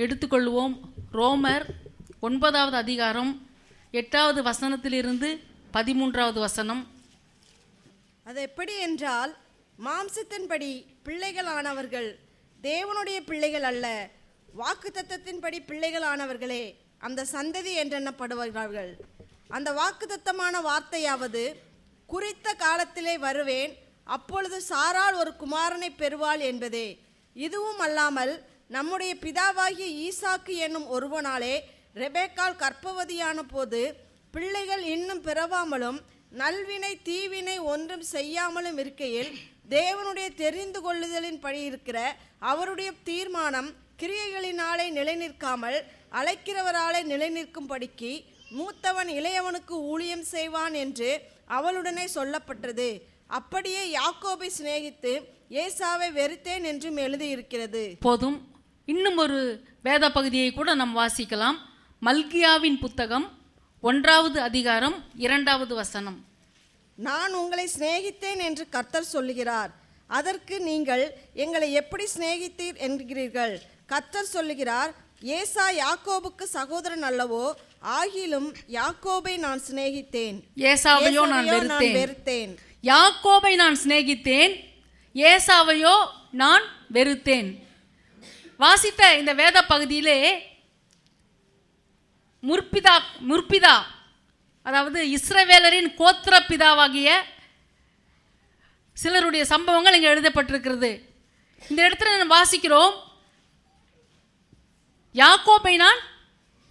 எடுத்துக்கொள்வோம். ரோமர் 9வது அதிகாரம் 8வது வசனத்திலிருந்து 13வது வசனம். அது எப்படி என்றால், மாம்சத்தின்படி பிள்ளைகளானவர்கள் தேவனுடைய பிள்ளைகள் அல்ல, வாக்குத்தத்தத்தின்படி பிள்ளைகளானவர்களே அந்த சந்ததி என்றெண்ணப்படுவார்கள். அந்த வாக்குத்தத்தமான வார்த்தையாவது, குறித்த காலத்திலே வருவேன், அப்பொழுது சாராள் ஒரு குமாரனை பெறுவாள் என்பதே. இதுவும் அல்லாமல் நம்முடைய பிதாவாகிய ஈசாக்கு என்னும் ஒருவனாலே ரெபேக்காள் கர்ப்பவதியான போது பிள்ளைகள் இன்னும் பிறவாமலும் நல்வினை தீவினை ஒன்றும் செய்யாமலும் இருக்கையில் தேவனுடைய தெரிந்து கொள்ளுதலின் படி இருக்கிற அவருடைய தீர்மானம் கிரியைகளினாலே நிலைநிற்காமல் அழைக்கிறவராலே நிலைநிற்கும்படிக்கு மூத்தவன் இளையவனுக்கு ஊழியம் செய்வான் என்று அவளுடனே சொல்லப்பட்டது. அப்படியே யாக்கோபை சிநேகித்து ஏசாவை வெறுத்தேன் என்றும் எழுதியிருக்கிறது. போதும். இன்னும் ஒரு வேத பகுதியை கூட நாம் வாசிக்கலாம். மல்கியாவின் புத்தகம் 1வது அதிகாரம் 2வது வசனம். நான் உங்களை சிநேகித்தேன் என்று கர்த்தர் சொல்லுகிறார், அதற்கு நீங்கள் எங்களை எப்படி சிநேகித்தீர் என்கிறீர்கள். கர்த்தர் சொல்லுகிறார், ஏசா யாக்கோபுக்கு சகோதரன் அல்லவோ, ஆகிலும் யாக்கோபை நான் சிநேகித்தேன், ஏசாவையோ நான் வெறுத்தேன். யாக்கோபை நான் சிநேகித்தேன், ஏசாவையோ நான் வெறுத்தேன். வாசித்த இந்த வேத பகுதியிலே முற்பிதா அதாவது இஸ்ரவேலரின் கோத்திர பிதாவாகிய சிலருடைய சம்பவங்கள் இங்கே எழுதப்பட்டிருக்கிறது. இந்த இடத்துல நான் வாசிக்கிறோம், யாக்கோபை நான்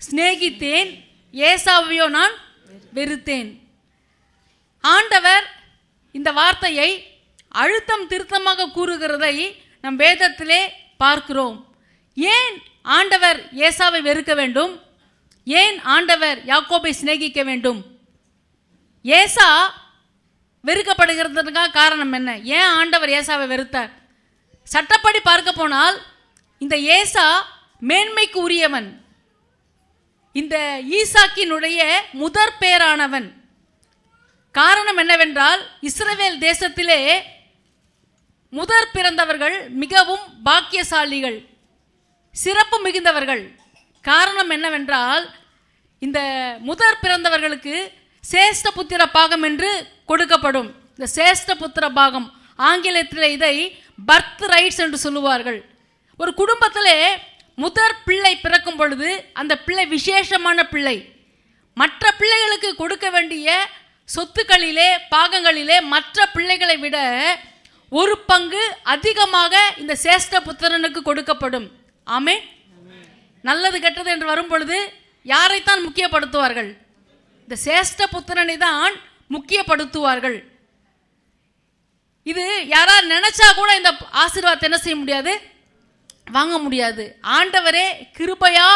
சிநேகித்தேன், ஏசாவையோ நான் வெறுத்தேன். ஆண்டவர் இந்த வார்த்தையை அழுத்தம் திருத்தமாக கூறுகிறதை நம் வேதத்திலே பார்க்கிறோம். ஏன் ஆண்டவர் ஏசாவை வெறுக்க வேண்டும்? ஏன் ஆண்டவர் யாக்கோபை சிநேகிக்க வேண்டும்? ஏசா வெறுக்கப்படுகிறதுக்காக காரணம் என்ன? ஏன் ஆண்டவர் ஏசாவை வெறுத்தார்? சட்டப்படி பார்க்க போனால் இந்த ஏசா மேன்மைக்கு உரியவன், இந்த ஈசாக்கினுடைய முதற் பேரானவன். காரணம் என்னவென்றால், இஸ்ரவேல் தேசத்திலே முதற் பிறந்தவர்கள் மிகவும் பாக்கியசாலிகள், சிறப்பு மிகுந்தவர்கள். காரணம் என்னவென்றால், இந்த முதற் பிறந்தவர்களுக்கு சேஷ்ட புத்திர பாகம் என்று கொடுக்கப்படும். இந்த சேஷ்ட புத்திர பாகம், ஆங்கிலத்தில் இதை பர்த் ரைட்ஸ் என்று சொல்லுவார்கள். ஒரு குடும்பத்திலே முதற் பிள்ளை பிறக்கும் பொழுது அந்த பிள்ளை விசேஷமான பிள்ளை. மற்ற பிள்ளைகளுக்கு கொடுக்க வேண்டிய சொத்துக்களிலே பாகங்களிலே மற்ற பிள்ளைகளை விட ஒரு பங்கு அதிகமாக இந்த சேஷ்ட புத்திரனுக்கு கொடுக்கப்படும். ஆமே. நல்லது கெட்டது என்று வரும் பொழுது யாரைத்தான் முக்கியப்படுத்துவார்கள்? இந்த சேஷ்ட புத்திரனை தான் முக்கியப்படுத்துவார்கள். இது யாராவது நினைச்சா கூட இந்த ஆசீர்வாதத்தை என்ன செய்ய முடியாது, வாங்க முடியாது. ஆண்டவரே கிருபையா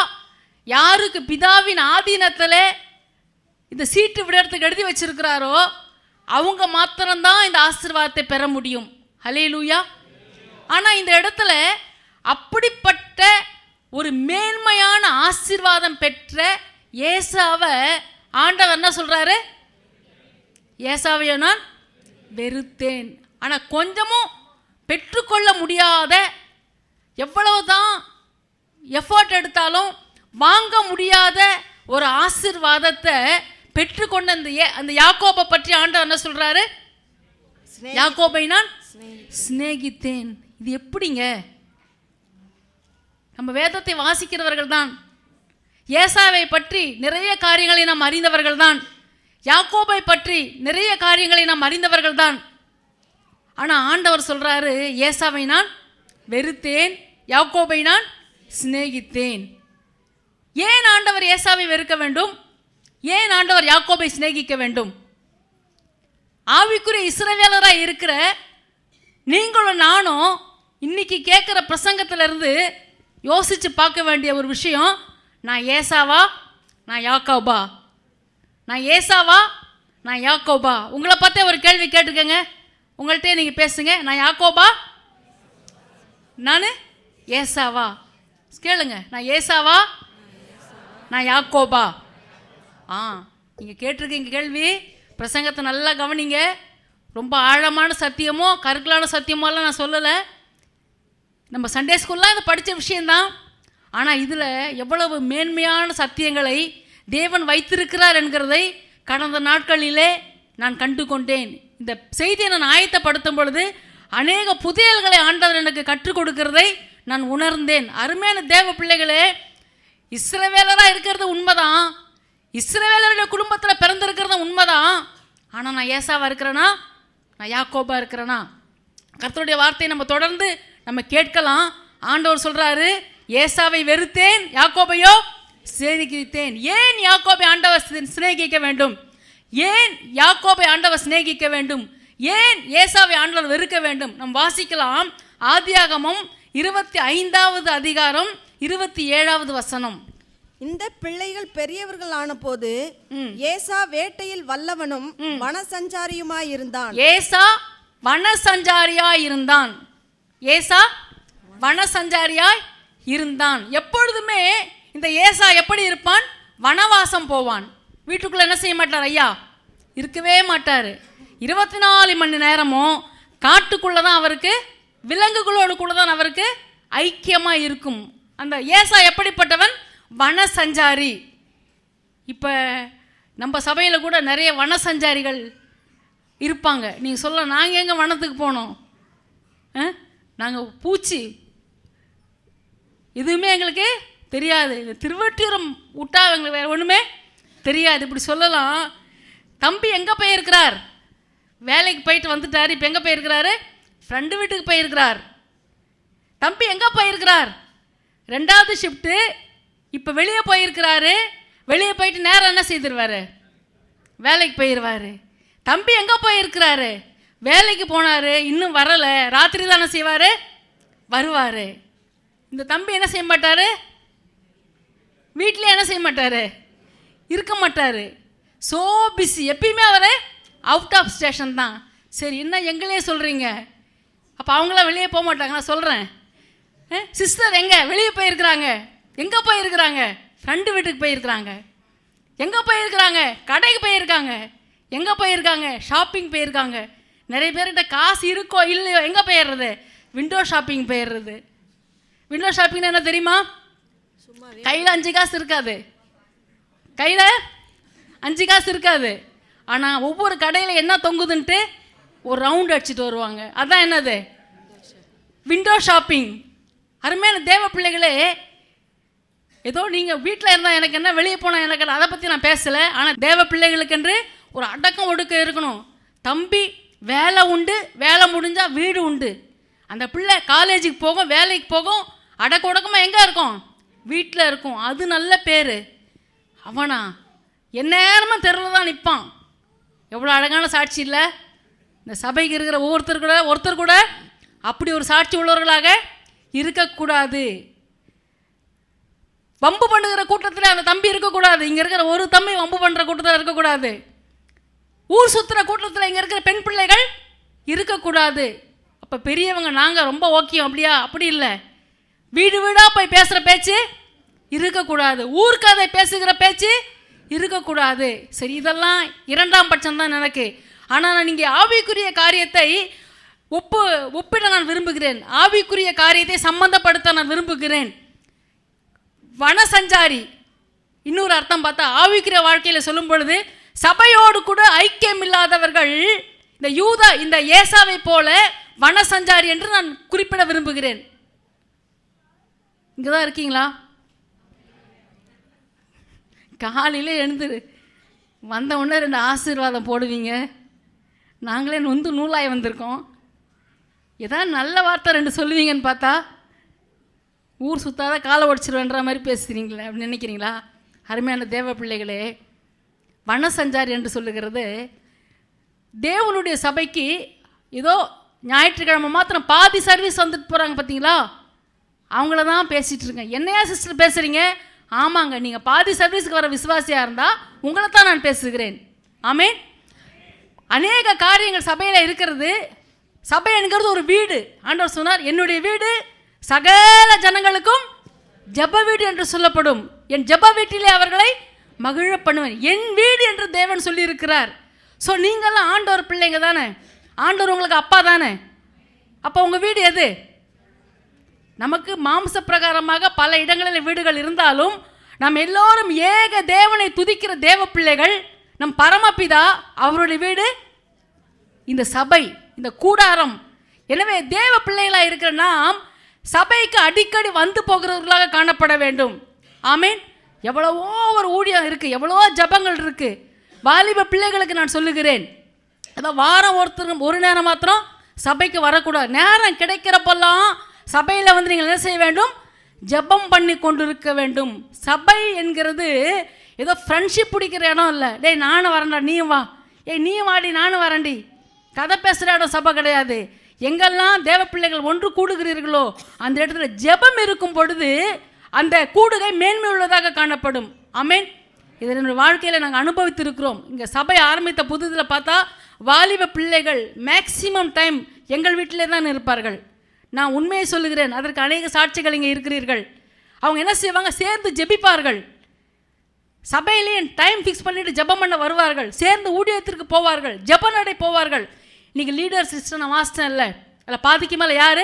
யாருக்கு பிதாவின் ஆதீனத்தில் இந்த சீட்டு விடறதுக்கு எழுதி வச்சிருக்கிறாரோ அவங்க மாத்திரம்தான் இந்த ஆசீர்வாதத்தை பெற முடியும். ஹல்லேலூயா. ஆனால் இந்த இடத்துல அப்படிப்பட்ட ஒரு மேன்மையான ஆசீர்வாதம் பெற்ற ஏசாவை ஆண்டவர் என்ன சொல்றாரு? ஏசாவையோ நான் வெறுத்தேன். ஆனால் கொஞ்சமும் பெற்றுக்கொள்ள முடியாத, எவ்வளவுதான் எஃபர்ட் எடுத்தாலும் வாங்க முடியாத ஒரு ஆசீர்வாதத்தை பெற்றுக்கொண்ட அந்த யாக்கோபை பற்றி ஆண்டவர் என்ன சொல்றாரு? யாக்கோபை நான் சிநேகித்தேன். இது எப்படிங்க? நம்ம வேதத்தை வாசிக்கிறவர்கள் தான், ஏசாவை பற்றி நிறைய காரியங்களை நாம் அறிந்தவர்கள் தான், யாக்கோபை பற்றி நிறைய காரியங்களை நாம் அறிந்தவர்கள் தான். ஆனால் ஆண்டவர் சொல்றாரு, ஏசாவை நான் வெறுத்தேன், யாக்கோபை நான் சிநேகித்தேன். ஏன் ஆண்டவர் ஏசாவை வெறுக்க வேண்டும்? ஏன் ஆண்டவர் யாக்கோபை சிநேகிக்க வேண்டும்? ஆவிக்குரிய இஸ்ரவேலராக இருக்கிற நீங்களும் நானும் இன்னைக்கு கேட்குற பிரசங்கத்திலிருந்து யோசித்து பார்க்க வேண்டிய ஒரு விஷயம், நான் ஏசாவா நான் யாக்கோபா? நான் ஏசாவா நான் யாக்கோபா? உங்களை பார்த்தே ஒரு கேள்வி கேட்டுக்கங்க, உங்கள்கிட்டே நீங்கள் பேசுங்க. நான் யாக்கோபா? நான் ஏசாவா? கேளுங்க. நான் ஏசாவா? நான் யாக்கோபா? நீங்கள் கேட்டிருக்கீங்க கேள்வி. பிரசங்கத்தை நல்லா கவனிங்க. ரொம்ப ஆழமான சத்தியமோ கருக்கலான சத்தியமோலாம் நான் சொல்லலை. நம்ம சண்டே ஸ்கூல்லாம் இதை படித்த விஷயந்தான். ஆனால் இதில் எவ்வளவு மேன்மையான சத்தியங்களை தேவன் வைத்திருக்கிறார் என்கிறதை கடந்த நாட்களிலே நான் கண்டு கொண்டேன். இந்த செய்தியை நான் ஆயத்தப்படுத்தும் பொழுது அநேக புதையல்களை ஆண்டவர் எனக்கு கற்றுக் கொடுக்கிறதை நான் உணர்ந்தேன். அருமையான தேவ பிள்ளைகளே, இஸ்ரவேலராக இருக்கிறது உண்மைதான், இஸ்ரவேலருடைய குடும்பத்தில் பிறந்திருக்கிறது உண்மைதான். ஆனால் நான் ஏசாவா இருக்கிறேனா? நான் யாக்கோபா இருக்கிறேனா? கர்த்தருடைய வார்த்தையை நம்ம தொடர்ந்து நம்ம கேட்கலாம். ஆண்டவர் சொல்றாரு, ஏசாவை வெறுத்தேன், யாக்கோபையோ சிநேகித்தேன். ஏன் யாக்கோபை ஆண்டவர் சிநேகிக்க வேண்டும்? ஏன் யாக்கோபை ஆண்டவர் சிநேகிக்க வேண்டும்? ஏன் ஏசாவை ஆண்டவர் வெறுக்க வேண்டும்? நாம் வாசிக்கலாம். ஆதியாகமம் 25வது அதிகாரம் 27வது வசனம். இந்த பிள்ளைகள் பெரியவர்கள் ஆன போது ஏசா வேட்டையில் வல்லவனும் வனசஞ்சாரியுமாய் இருந்தான். ஏசா வனசஞ்சாரியாய் இருந்தான். ஏசா வனசஞ்சாரியாய் இருந்தான். எப்பொழுதுமே இந்த ஏசா எப்படி இருப்பான்? வனவாசம் போவான். வீட்டுக்குள்ள என்ன செய்ய மாட்டார்? ஐயா இருக்கவே மாட்டார். 24 மணி நேரமும் காட்டுக்குள்ள தான் அவருக்கு, விலங்குகளோடு கூட தான் அவருக்கு ஐக்கியமாக இருக்கும். அந்த ஏசா எப்படிப்பட்டவன்? வனசஞ்சாரி. இப்போ நம்ம சபையில் கூட நிறைய வனசஞ்சாரிகள் இருப்பாங்க. நீங்கள் சொல்ல, நாங்கள் எங்கே வனத்துக்கு போனோம்? நாங்கள் பூச்சி எதுவுமே எங்களுக்கு தெரியாது. திருவட்டியூரம் விட்டா எங்களுக்கு வேறு ஒன்றுமே தெரியாது. இப்படி சொல்லலாம். தம்பி எங்கே போயிருக்கிறார்? வேலைக்கு போயிட்டு வந்துட்டார். இப்போ எங்கே போயிருக்கிறாரு? ஃப்ரெண்டு வீட்டுக்கு போயிருக்கிறார். தம்பி எங்கே போயிருக்கிறார்? 2வது ஷிஃப்ட்டு. இப்போ வெளியே போயிருக்கிறாரு. வெளியே போயிட்டு நேரம் என்ன செய்திருவார்? வேலைக்கு போயிடுவார். தம்பி எங்கே போயிருக்கிறாரு? வேலைக்கு போனார், இன்னும் வரலை. ராத்திரி தானே செய்வார், வருவார். இந்த தம்பி என்ன செய்ய மாட்டார்? வீட்டிலே என்ன செய்ய மாட்டார்? இருக்க மாட்டார். So busy. எப்பயுமே அவர் அவுட் ஆஃப் ஸ்டேஷன் தான். சரி, என்ன எங்களே சொல்கிறீங்க? அப்போ அவங்களாம் வெளியே போக மாட்டாங்க. நான் சொல்கிறேன், சிஸ்டர் எங்கே வெளியே போயிருக்கிறாங்க? எங்கே போயிருக்கிறாங்க? ஃப்ரெண்டு வீட்டுக்கு போயிருக்கிறாங்க. எங்கே போயிருக்கிறாங்க? கடைக்கு போயிருக்காங்க. எங்கே போயிருக்காங்க? ஷாப்பிங் போயிருக்காங்க. நிறைய பேர்கிட்ட காசு இருக்கோ இல்லையோ எங்கே போயிடுறது? விண்டோ ஷாப்பிங் போயிடுறது. விண்டோ ஷாப்பிங்னா என்ன தெரியுமா? கையில் 5 காசு இருக்காது. கையில் 5 காசு இருக்காது. ஆனால் ஒவ்வொரு கடையில் என்ன தொங்குதுன்ட்டு ஒரு ரவுண்ட் அடிச்சுட்டு வருவாங்க. அதான் என்னது? Window shopping. அருமையான தேவ பிள்ளைகளே, ஏதோ நீங்கள் வீட்டில் இருந்தால் எனக்கு என்ன, வெளியே போனால் எனக்கு என்ன, அதை பற்றி நான் பேசலை. ஆனால் தேவ பிள்ளைகளுக்கென்று ஒரு அடக்கம் ஒடுக்கம் இருக்கணும். தம்பி வேலை உண்டு, வேலை முடிஞ்சால் வீடு உண்டு. அந்த பிள்ளை காலேஜுக்கு போகும், வேலைக்கு போகும், அடக்க ஒடுக்கமாக எங்கே இருக்கும்? வீட்டில் இருக்கும். அது நல்ல பேர். அவனா எந்நேரமும் தெருவில் தான் நிற்பான். எவ்வளோ அழகான சாட்சி இல்லை? இந்த சபைக்கு இருக்கிற ஒருத்தர் கூட அப்படி ஒரு சாட்சி உள்ளவர்களாக இருக்கக்கூடாது. வம்பு பண்ணுகிற கூட்டத்தில் அந்த தம்பி இருக்கக்கூடாது. இங்கே இருக்கிற ஒரு தம்பி வம்பு பண்ணுற கூட்டத்தில் இருக்கக்கூடாது. ஊர் சுற்றுற கூட்டத்தில் இங்கே இருக்கிற பெண் பிள்ளைகள் இருக்கக்கூடாது. அப்போ பெரியவங்க நாங்கள் ரொம்ப ஓகே அப்படியா? அப்படி இல்லை. வீடு வீடாக போய் பேசுகிற பேச்சு இருக்கக்கூடாது. ஊர்க்கதை பேசுகிற பேச்சு இருக்கக்கூடாது. சரி, இதெல்லாம் 2ஆம் பட்சம் தான் எனக்கு. ஆனால் நான் இங்கே ஆவிக்குரிய காரியத்தை ஒப்பிட நான் விரும்புகிறேன். ஆவிக்குரிய காரியத்தை சம்பந்தப்படுத்த நான் விரும்புகிறேன். வனசஞ்சாரி இன்னொரு அர்த்தம் பார்த்தா, ஆவிக்குரிய வாழ்க்கையில் சொல்லும் பொழுது சபையோடு கூட ஐக்கியம் இல்லாதவர்கள் இந்த ஏசாவை போல வனசஞ்சாரி என்று நான் குறிப்பிட விரும்புகிறேன். இங்கே தான் இருக்கீங்களா? காலையில் எழுந்துரு வந்த உடனே 2 ஆசீர்வாதம் போடுவீங்க. நாங்களே நொந்து நூலாய் வந்திருக்கோம். ஏதாவது நல்ல வார்த்தை 2 சொல்லுவீங்கன்னு பார்த்தா ஊர் சுத்தாத காலை உடச்சிருவேன்ற மாதிரி பேசுகிறீங்களே அப்படின்னு நினைக்கிறீங்களா? அருமையான தேவ பிள்ளைகளே, வனசஞ்சாரி என்று சொல்லுகிறது தேவனுடைய சபைக்கு ஏதோ ஞாயிற்றுக்கிழமை மாத்திரம் பாதி சர்வீஸ் வந்துட்டு போகிறாங்க பார்த்தீங்களா? அவங்கள தான் பேசிகிட்டு இருக்கேன். என்னையா சிஸ்டர் பேசுகிறீங்க? ஆமாங்க, நீங்கள் பாதி சர்வீஸுக்கு வர விசுவாசியாக இருந்தால் உங்களை தான் நான் பேசுகிறேன். ஆமேன். அநேக காரியங்கள் சபையில் இருக்கிறது. சபை என்கிறது ஒரு வீடு. ஆண்டவர் சொன்னார், என்னுடைய வீடு சகல ஜனங்களுக்கும் ஜெப வீடு என்று சொல்லப்படும், என் ஜெப வீட்டிலே அவர்களை மகிழ பண்ணுவேன். என் வீடு என்று தேவன் சொல்லியிருக்கிறார். ஸோ நீங்கள்லாம் ஆண்டவர் பிள்ளைங்க தானே, ஆண்டவர் உங்களுக்கு அப்பா தானே. அப்போ உங்கள் வீடு எது? நமக்கு மாம்ச பிரகாரமாக பல இடங்களில் வீடுகள் இருந்தாலும் நாம் எல்லோரும் ஏக தேவனை துதிக்கிற தேவ பிள்ளைகள். நம் பரமபிதா அவருடைய வீடு இந்த சபை, இந்த கூடாரம். எனவே தேவ பிள்ளைகளாக இருக்கிற நாம் சபைக்கு அடிக்கடி வந்து போகிறவர்களாக காணப்பட வேண்டும். ஆமீன். எவ்வளவோ ஒரு ஊழியம் இருக்குது, எவ்வளவோ ஜபங்கள் இருக்குது. வாலிப பிள்ளைகளுக்கு நான் சொல்லுகிறேன், அதான் வாரம் ஒரு நேரம் மாத்திரம் சபைக்கு வரக்கூடாது. நேரம் கிடைக்கிறப்பெல்லாம் சபையில் வந்து நீங்கள் என்ன செய்ய வேண்டும்? ஜெபம் பண்ணி கொண்டிருக்க வேண்டும். சபை என்கிறது ஏதோ ஃப்ரெண்ட்ஷிப் பிடிக்கிற இடம் இல்லை. டேய் நானும் வரேன்டா, நீயும் வா, நீயும் வாடி நானும் வரேன்டி, கதை பேசுகிற இடம் சபை கிடையாது. எங்கெல்லாம் தேவ பிள்ளைகள் ஒன்று கூடுகிறீர்களோ அந்த இடத்துல ஜெபம் இருக்கும் பொழுது அந்த கூடுகை மேன்மை உள்ளதாக காணப்படும். ஆமேன். இதை என்னுடைய வாழ்க்கையில் நாங்கள் அனுபவித்திருக்கிறோம். இங்கே சபை ஆரம்பித்த புதுதில் பார்த்தா வாலிப பிள்ளைகள் மேக்சிமம் டைம் எங்கள் வீட்டிலே தான் இருப்பார்கள். நான் உண்மையை சொல்லுகிறேன், அதற்கு அநேக சாட்சிகள் இங்கே இருக்கிறீர்கள். அவங்க என்ன செய்வாங்க? சேர்ந்து ஜெபிப்பார்கள். சபையிலேயே டைம் ஃபிக்ஸ் பண்ணிவிட்டு ஜெபம் பண்ண வருவார்கள், சேர்ந்து ஊழியத்திற்கு போவார்கள், ஜெப நடை போவார்கள். இன்றைக்கி லீடர் சிஸ்டர் நான் வாசித்தேன் இல்லை, அதில் பாதிக்கு மேலே யார்?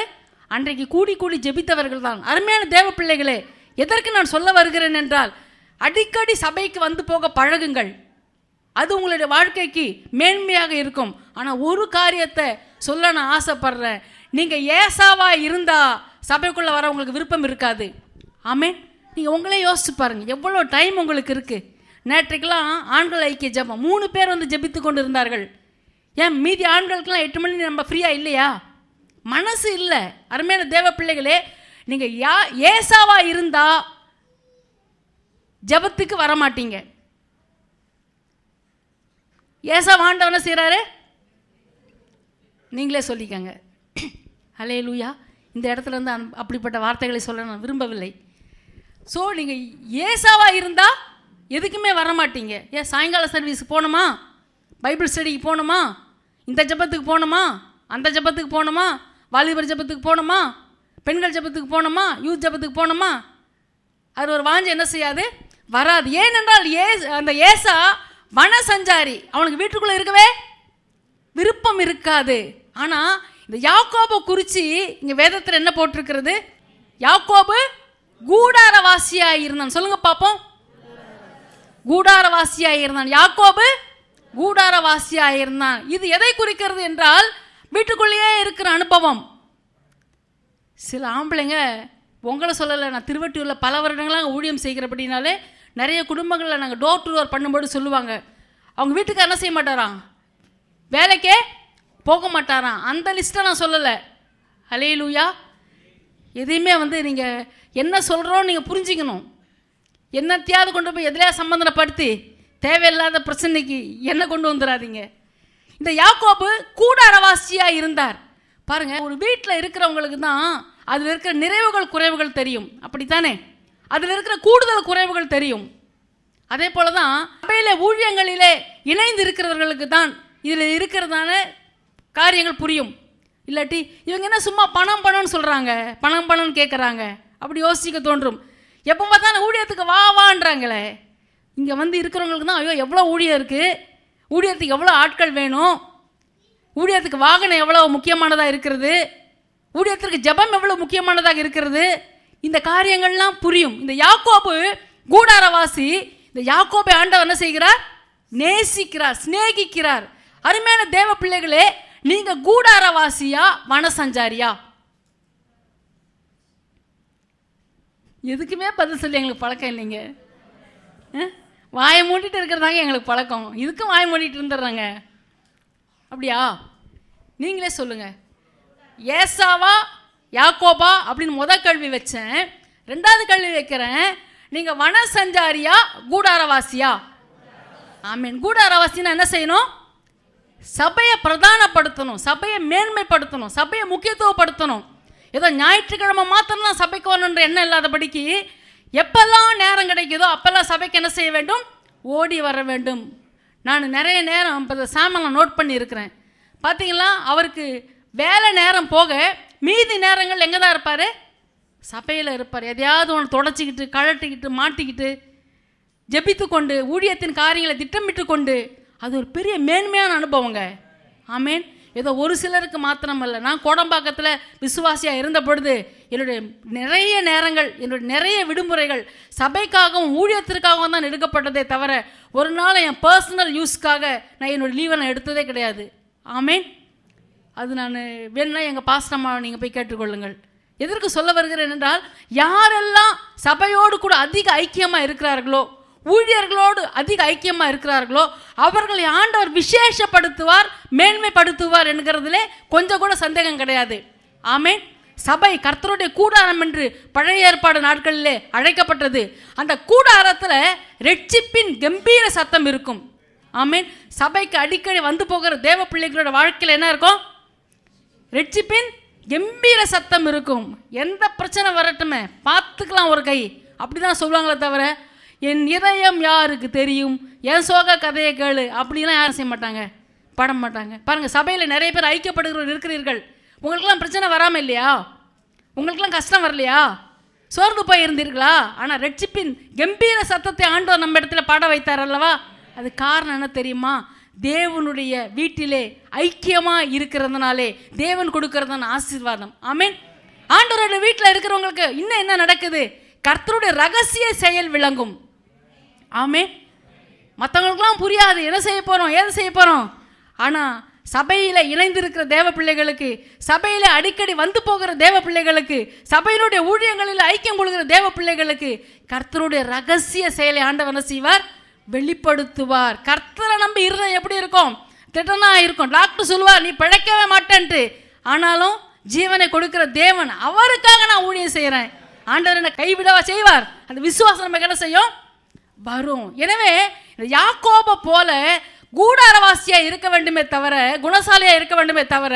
அன்றைக்கு கூடி கூடி ஜெபித்தவர்கள் தான். அருமையான தேவ பிள்ளைகளே, எதற்கு நான் சொல்ல வருகிறேன் என்றால், அடிக்கடி சபைக்கு வந்து போக பழகுங்கள். அது உங்களுடைய வாழ்க்கைக்கு மேன்மையாக இருக்கும். ஆனால் ஒரு காரியத்தை சொல்ல நான் ஆசைப்படுறேன், நீங்கள் ஏசாவாக இருந்தால் சபைக்குள்ளே வர உங்களுக்கு விருப்பம் இருக்காது. ஆமேன். நீங்கள் உங்களே யோசிச்சு பாருங்கள், எவ்வளோ டைம் உங்களுக்கு இருக்குது. நேற்றைக்கெல்லாம் ஆண்கள் ஐக்கிய ஜெபம் 3 பேர் வந்து ஜெபித்து கொண்டு இருந்தார்கள். ஏன் மீதி ஆண்களுக்கெல்லாம் 8 மணி நம்ம ஃப்ரீயாக இல்லையா? மனசு இல்லை. அருமையான தேவ பிள்ளைகளே, நீங்கள் ஏசாவாக இருந்தால் ஜெபத்துக்கு வரமாட்டீங்க. ஏசா ஆண்டவனை செய்கிறாரு, நீங்களே சொல்லிக்கங்க. ஹல்லேலூயா. இந்த இடத்துல இருந்து அப்படிப்பட்ட வார்த்தைகளை சொல்ல நான் விரும்பவில்லை. ஸோ நீங்கள் ஏசாவாக இருந்தால் எதுக்குமே வரமாட்டீங்க. ஏன் சாயங்கால சர்வீஸுக்கு போகணுமா, பைபிள் ஸ்டடிக்கு போகணுமா, இந்த ஜெபத்துக்கு போகணுமா, அந்த ஜெபத்துக்கு போகணுமா, வாலிபர் ஜெபத்துக்கு போகணுமா, பெண்கள் ஜெபத்துக்கு போகணுமா, யூத் ஜெபத்துக்கு போகணுமா, அது ஒரு வாஞ்சை என்ன செய்யாது, வராது. ஏனென்றால் அந்த ஏசா வன சஞ்சாரி, அவனுக்கு வீட்டுக்குள்ளே இருக்கவே விருப்பம் இருக்காது. ஆனால் இந்த யாக்கோபை குறித்து இங்கே வேதத்தில் என்ன போட்டிருக்கிறது? யாக்கோபு கூடாரவாசியாக இருந்தான். சொல்லுங்க பார்ப்போம். கூடாரவாசியாக இருந்தான். யாக்கோபு கூடாரவாசியாக இருந்தான். இது எதை குறிக்கிறது என்றால், வீட்டுக்குள்ளேயே இருக்கிற அனுபவம். சில ஆம்பளைங்க, உங்களை சொல்லலை, நான் திருவட்டியூரில் பல வருடங்களாக ஊழியம் செய்கிறபடினாலே நிறைய குடும்பங்களில் நாங்கள் டோர் டு டோர் பண்ணும்போது சொல்லுவாங்க, அவங்க வீட்டுக்கு என்ன செய்ய மாட்டாராம், வேலைக்கே போக மாட்டாராம். அந்த லிஸ்ட்டை நான் சொல்லலை. ஹல்லேலூயா. எதையுமே வந்து நீங்கள் என்ன சொல்கிறோன்னு நீங்கள் புரிஞ்சிக்கணும். என்னத்தையாவது கொண்டு போய் எதிலையா சம்பந்தப்படுத்தி தேவையில்லாத பிரச்சனைக்கு என்ன கொண்டு வந்துடாதீங்க. இந்த யாக்கோபு கூடாரவாசியாக இருந்தார். பாருங்கள், ஒரு வீட்டில் இருக்கிறவங்களுக்கு தான் அதில் இருக்கிற நிறைவுகள் குறைவுகள் தெரியும். அப்படித்தானே? அதில் இருக்கிற கூடுதல் குறைவுகள் தெரியும். அதே போல தான் சபையில் ஊழியங்களிலே இணைந்து இருக்கிறவர்களுக்கு தான் இதில் இருக்கிறதான காரியங்கள் புரியும். இல்லாட்டி இவங்க என்ன சும்மா பணம் பணம்னு சொல்கிறாங்க, பணம் பணம்னு கேட்குறாங்க, அப்படி யோசிக்க தோன்றும். எப்போ பார்த்தாலும் ஊழியத்துக்கு வான்றாங்களே. இங்கே வந்து இருக்கிறவங்களுக்கு தான் ஐயோ எவ்வளோ ஊழியம் இருக்குது, ஊழியத்துக்கு எவ்வளோ ஆட்கள் வேணும், ஊழியத்துக்கு வாகனம் எவ்வளோ முக்கியமானதாக இருக்கிறது, ஊழியத்திற்கு ஜெபம் எவ்வளோ முக்கியமானதாக இருக்கிறது, இந்த காரியங்கள்லாம் புரியும். இந்த யாக்கோபு கூடாரவாசி. இந்த யாக்கோபை ஆண்டவர் என்ன செய்கிறார்? நேசிக்கிறார், சிநேகிக்கிறார். அருமையான தேவ பிள்ளைகளே, நீங்க கூடாரவாசியா வனசஞ்சாரியா? எதுக்குமே பதில் சொல்லி எங்களுக்கு பழக்கம் இல்லைங்க. வாயை மூடிட்டு இருக்கிறதாங்க எங்களுக்கு பழக்கம். இதுக்கும் வாயை மூடிட்டு இருந்துடுறாங்க. அப்படியா? நீங்களே சொல்லுங்க, ஏசாவா யாக்கோபா அப்படின்னு முதல் கேள்வி வச்சேன். 2வது கேள்வி வைக்கிறேன், நீங்கள் வனசஞ்சாரியா கூடாரவாசியா? ஆமீன். கூடாரவாசின்னா என்ன செய்யணும்? சபையை பிரதானப்படுத்தணும், சபையை மேன்மைப்படுத்தணும், சபையை முக்கியத்துவப்படுத்தணும். ஏதோ ஞாயிற்றுக்கிழமை மாத்திரம் சபைக்கு வரணுன்ற எண்ணம் இல்லாதபடிக்கு எப்பெல்லாம் நேரம் கிடைக்குதோ அப்பெல்லாம் சபைக்கு என்ன செய்ய வேண்டும்? ஓடி வர வேண்டும். நான் நிறைய நேரம் இப்போ சாமெல்லாம் நோட் பண்ணியிருக்கிறேன். பார்த்தீங்களா, அவருக்கு வேலை நேரம் போக மீதி நேரங்கள் எங்கே தான் இருப்பார்? சபையில் இருப்பார். எதையாவது ஒன்று தொடச்சிக்கிட்டு கழட்டிக்கிட்டு மாட்டிக்கிட்டு ஜெபித்து கொண்டு ஊழியத்தின் காரியங்களை திட்டமிட்டு கொண்டு, அது ஒரு பெரிய மேன்மையான அனுபவங்க. ஆமேன். ஏதோ ஒரு சிலருக்கு மாத்திரமல்ல. நான் கோடம்பாக்கத்தில் விசுவாசியாக இருந்த பொழுது என்னுடைய நிறைய நேரங்கள், என்னுடைய நிறைய விடுமுறைகள் சபைக்காகவும் ஊழியத்திற்காகவும் தான் எடுக்கப்பட்டதே தவிர ஒரு நாள் என் பர்சனல் யூஸ்க்காக நான் என்னோடய லீவை நான் எடுத்ததே கிடையாது. ஆமேன். அது நான் வேணும்னா எங்கள் பாஸ்டம்மா நீங்கள் போய் கேட்டுக்கொள்ளுங்கள். எதற்கு சொல்ல வருகிறேன் என்றால், யாரெல்லாம் சபையோடு கூட அதிக ஐக்கியமாக இருக்கிறார்களோ, ஊழியர்களோடு அதிக ஐக்கியமாக இருக்கிறார்களோ, அவர்களை ஆண்டவர் விசேஷப்படுத்துவார், மேன்மைப்படுத்துவார் என்கிறதுலே கொஞ்சம் கூட சந்தேகம் கிடையாது. ஆமேன். சபை கர்த்தருடைய கூடாரம் என்று பழைய ஏற்பாடு நாட்களிலே அழைக்கப்பட்டது. அந்த கூடாரத்தில் ரட்சிப்பின் கம்பீர சத்தம் இருக்கும். ஆமேன். சபைக்கு அடிக்கடி வந்து போகிற தேவ பிள்ளைகளோட வாழ்க்கையில் என்ன இருக்கும்? ரட்சிப்பின் கம்பீர சத்தம் இருக்கும். எந்த பிரச்சனை வரட்டுமே பார்த்துக்கலாம் ஒரு கை, அப்படி தான் சொல்லுவாங்களே தவிர என் இதயம் யாருக்கு தெரியும், என் சோக கதையை கேளு அப்படிலாம் யாரும் செய்ய மாட்டாங்க, பாட மாட்டாங்க. பாருங்கள், சபையில் நிறைய பேர் ஐக்கியப்படுகிறவர்கள் இருக்கிறீர்கள். உங்களுக்கெல்லாம் பிரச்சனை வராமல் இல்லையா? உங்களுக்கெல்லாம் கஷ்டம் வரலையா? சோர்ந்து போய் இருந்தீர்களா? ஆனால் ரட்சிப்பின் கம்பீர சத்தத்தை ஆண்டவர் நம்ம இடத்துல பாட வைத்தார் அல்லவா? அது காரணம் என்ன தெரியுமா? தேவனுடைய வீட்டிலே ஐக்கியமாக இருக்கிறதுனாலே தேவன் கொடுக்கறதான ஆசீர்வாதம். ஆமீன். ஆண்டவருடைய வீட்டில் இருக்கிறவங்களுக்கு இன்னும் என்ன நடக்குது? கர்த்தருடைய ரகசிய செயல் விளங்கும். ஆமீன். மற்றவங்களுக்குலாம் புரியாது என்ன செய்ய போகிறோம், ஏது செய்ய போகிறோம். ஆனால் சபையில் இணைந்திருக்கிற தேவ பிள்ளைகளுக்கு, சபையில் அடிக்கடி வந்து போகிற தேவ பிள்ளைகளுக்கு, சபையினுடைய ஊழியங்களில் ஐக்கியம் கொள்கிற தேவ பிள்ளைகளுக்கு கர்த்தருடைய ரகசிய செயலை ஆண்டவர் என்ன செய்வார்? வெளிப்படுத்துவார். கர்த்தரை நம்பி இருந்தேன் எப்படி இருக்கும்? திட்டனா இருக்கும். டாக்டர் சொல்லுவார் நீ பிழைக்கவே மாட்டேன்ட்டு, ஆனாலும் ஜீவனை கொடுக்கிற தேவன், அவருக்காக நான் ஊழியம் செய்கிறேன், ஆண்டவர் என்னை கைவிடவா செய்வார்? அந்த விசுவாசம் நம்ம என்ன செய்யும்? வரும். எனவே யாக்கோபை போல கூடாரவாசியாக இருக்க வேண்டுமே தவிர, குணசாலியாக இருக்க வேண்டுமே தவிர,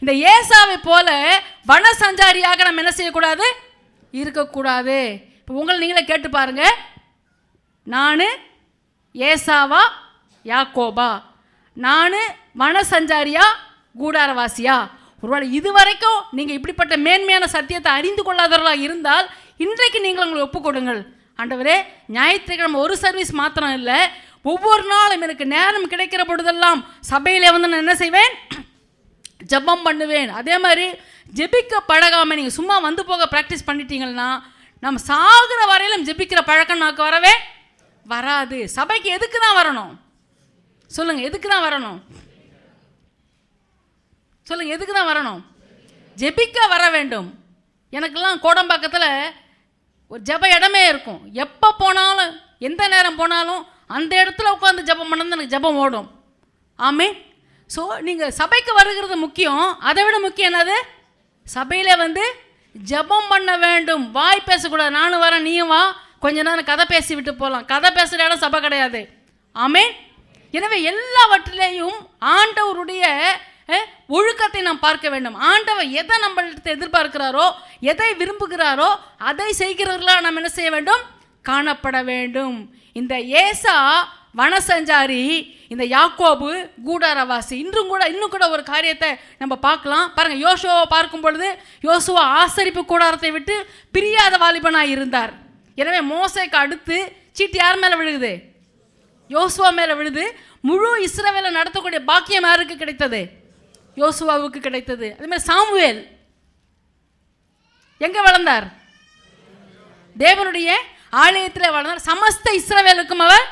இந்த ஏசாவை போல வனசஞ்சாரியாக நம்ம என்ன செய்யக்கூடாது? இருக்கக்கூடாது. இப்போ உங்களை நீங்களே கேட்டு பாருங்க, நான் ஏசாவா யாக்கோபா? நான் வனசஞ்சாரியா கூடாரவாசியா? ஒருவேளை இதுவரைக்கும் நீங்கள் இப்படிப்பட்ட மேன்மையான சத்தியத்தை அறிந்து கொள்ளாதவர்களாக இருந்தால் இன்றைக்கு நீங்கள் உங்களை ஒப்புக்கொடுங்கள். ஆண்டவரே, ஞாயிற்றுக்கிழமை ஒரு சர்வீஸ் மாத்திரம் இல்லை, ஒவ்வொரு நாளும் எனக்கு நேரம் கிடைக்கிற பொழுதெல்லாம் சபையிலே வந்து நான் என்ன செய்வேன்? ஜெபம் பண்ணுவேன். அதே மாதிரி ஜெபிக்க பழகாமல் நீங்கள் சும்மா வந்து போக ப்ராக்டிஸ் பண்ணிட்டீங்கன்னா நம்ம சாகிற வரையிலும் ஜெபிக்கிற பழக்கம் நமக்கு வரவே வராது. சபைக்கு எதுக்கு தான் வரணும் சொல்லுங்க? எதுக்கு தான் வரணும் சொல்லுங்க? எதுக்கு தான் வரணும்? ஜெபிக்க வர வேண்டும். எனக்கெல்லாம் கோடம்பாக்கத்தில் ஒரு ஜெப இடமே இருக்கும். எப்போ போனாலும் எந்த நேரம் போனாலும் அந்த இடத்துல உட்காந்து ஜெபம் பண்ணது எனக்கு ஜெபம் ஓடும். ஆமே. ஸோ நீங்கள் சபைக்கு வருகிறது முக்கியம். அதை விட முக்கியம் என்னது? சபையில் வந்து ஜெபம் பண்ண வேண்டும். வாய் பேசக்கூடாது. நானும் வரேன் நீயும் வா, கொஞ்ச நேரம் கதை பேசி விட்டு போகலாம். கதை பேசுகிற இடம் சபை கிடையாது. ஆமே. எனவே எல்லாவற்றிலேயும் ஆண்டவருடைய ஒழுக்கத்தை நாம் பார்க்க வேண்டும். ஆண்டவர் எதை நம்மள்கிட்ட எதிர்பார்க்கிறாரோ, எதை விரும்புகிறாரோ அதை செய்கிறவர்களாக நாம் என்ன செய்ய வேண்டும்? காணப்பட வேண்டும். இந்த ஏசா வனசஞ்சாரி, இந்த யாக்கோபு கூடாரவாசி. இன்னும் கூட ஒரு காரியத்தை நம்ம பார்க்கலாம். பாருங்க, யோசுவாவை பார்க்கும் பொழுது யோசுவா ஆசரிப்பு கூடாரத்தை விட்டு பிரியாத வாலிபனாக இருந்தார். எனவே மோசேக்கு அடுத்து சீட்டு யார் மேலே விழுகுது? யோசுவா மேலே விழுது. முழு இஸ்ரவேலை நடத்தக்கூடிய பாக்கியம் யாருக்கு கிடைத்தது? யோசுவாவுக்கு கிடைத்தது. அதே மாதிரி சாமுவேல் எங்கே வளர்ந்தார்? தேவனுடைய ஆலயத்தில் வளர்ந்தார். சமஸ்த இஸ்ரவேலுக்கும் அவர்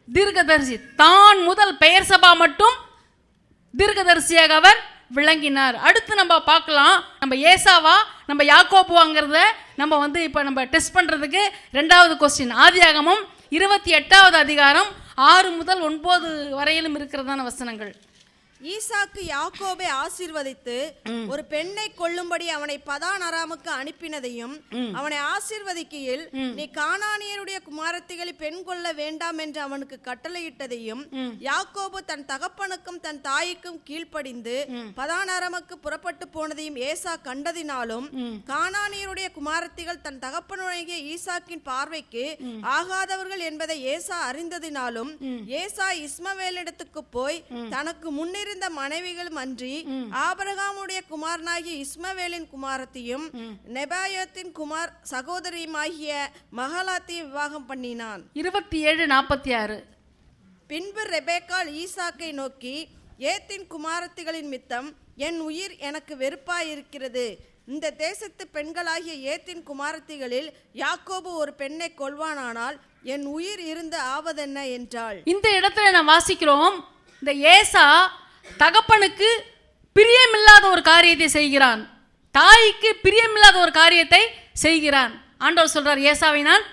தீர்க்கதரிசி. தான் முதல் பெயர் சபா மட்டும் தீர்க்கதரிசியாக அவர் விளங்கினார். அடுத்து நம்ம பார்க்கலாம், நம்ம ஏசாவா நம்ம யாக்கோபுவாங்கிறத நம்ம வந்து இப்போ நம்ம டெஸ்ட் பண்ணுறதுக்கு 2வது கொஸ்டின். ஆதியாகமம் 28வது அதிகாரம் 6 முதல் 9 வரையிலும் இருக்கிறதான வசனங்கள். ஈசாக்கு யாக்கோபை ஆசீர்வதித்து ஒரு பெண்ணை கொல்லும்படி அவனை பதான் அராமுக்கு அனுப்பினதையும் அவனை ஆசீர்வதிக்கையில் நீ கானானியருடைய குமாரத்திகளை பெண் கொள்ள வேண்டாம் என்று அவனுக்கு கட்டளையிட்டதையும் யாக்கோபு தன் தகப்பனுக்கும் தன் தாய்க்கும் கீழ்ப்படிந்து பதான் அராமுக்கு புறப்பட்டு போனதையும் ஏசா கண்டதினாலும் கானானியருடைய குமாரத்திகள் தன் தகப்பனுடைய ஈசாக்கின் பார்வைக்கு ஆகாதவர்கள் என்பதை ஏசா அறிந்ததினாலும் ஏசா இஸ்மவேலிடத்துக்கு போய் தனக்கு முன்னிருந்த மனைவிகளும் அன்றி ஆபிரகாமுடைய குமாரனாகிய இஸ்மவேலின் குமாரத்தையும் நெபாயோத்தின் சகோதரியுமாகிய மகலாத்தையும் விவாகம் பண்ணினான். 27:46. பின்பு ரெபேக்காள் ஈசாக்கை நோக்கி, ஏத்தின் குமாரத்திகளின் மித்தம் என் உயிர் எனக்கு வெறுப்பாயிருக்கிறது. இந்த தேசத்து பெண்களாகிய ஏத்தின் குமாரத்திகளில் யாக்கோபு ஒரு பெண்ணை கொல்வானானால் என் உயிர் இருந்து ஆவதென்ன என்றாள். இந்த இடத்துல நான் வாசிக்கிறோம், இந்த ஏசா தகப்பனுக்கு பிரியமில்லாத ஒரு காரியத்தை செய்கிறான், தாய்க்கு பிரியமில்லாத ஒரு காரியத்தை செய்கிறான். ஆண்டவர் சொல்றார், ஏசாவை நான்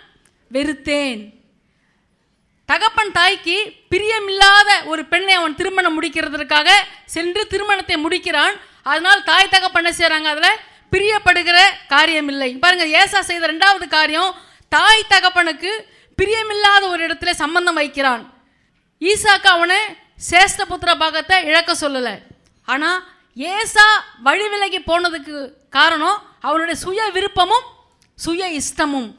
வெறுத்தேன். தகப்பன் தாய்க்கு பிரியமில்லாத ஒரு பெண்ணை அவன் திருமணம் முடிக்கிறதுக்காக சென்று திருமணத்தை முடிக்கிறான். அதனால் தாய் தகப்பன் என்ன செய்யறாங்க, அதுல பிரியப்படுகிற காரியம் இல்லை. பாருங்க, ஏசா செய்த 2வது காரியம், தாய் தகப்பனுக்கு பிரியமில்லாத ஒரு இடத்துல சம்பந்தம் வைக்கிறான். ஈசாக்கு அவனை சேஷ்ட புத்திர பாகத்தை இழக்க சொல்லலை. ஆனால் ஏசா வழி விலகி போனதுக்கு காரணம் அவனுடைய சுய விருப்பமும் சுய இஷ்டமும்.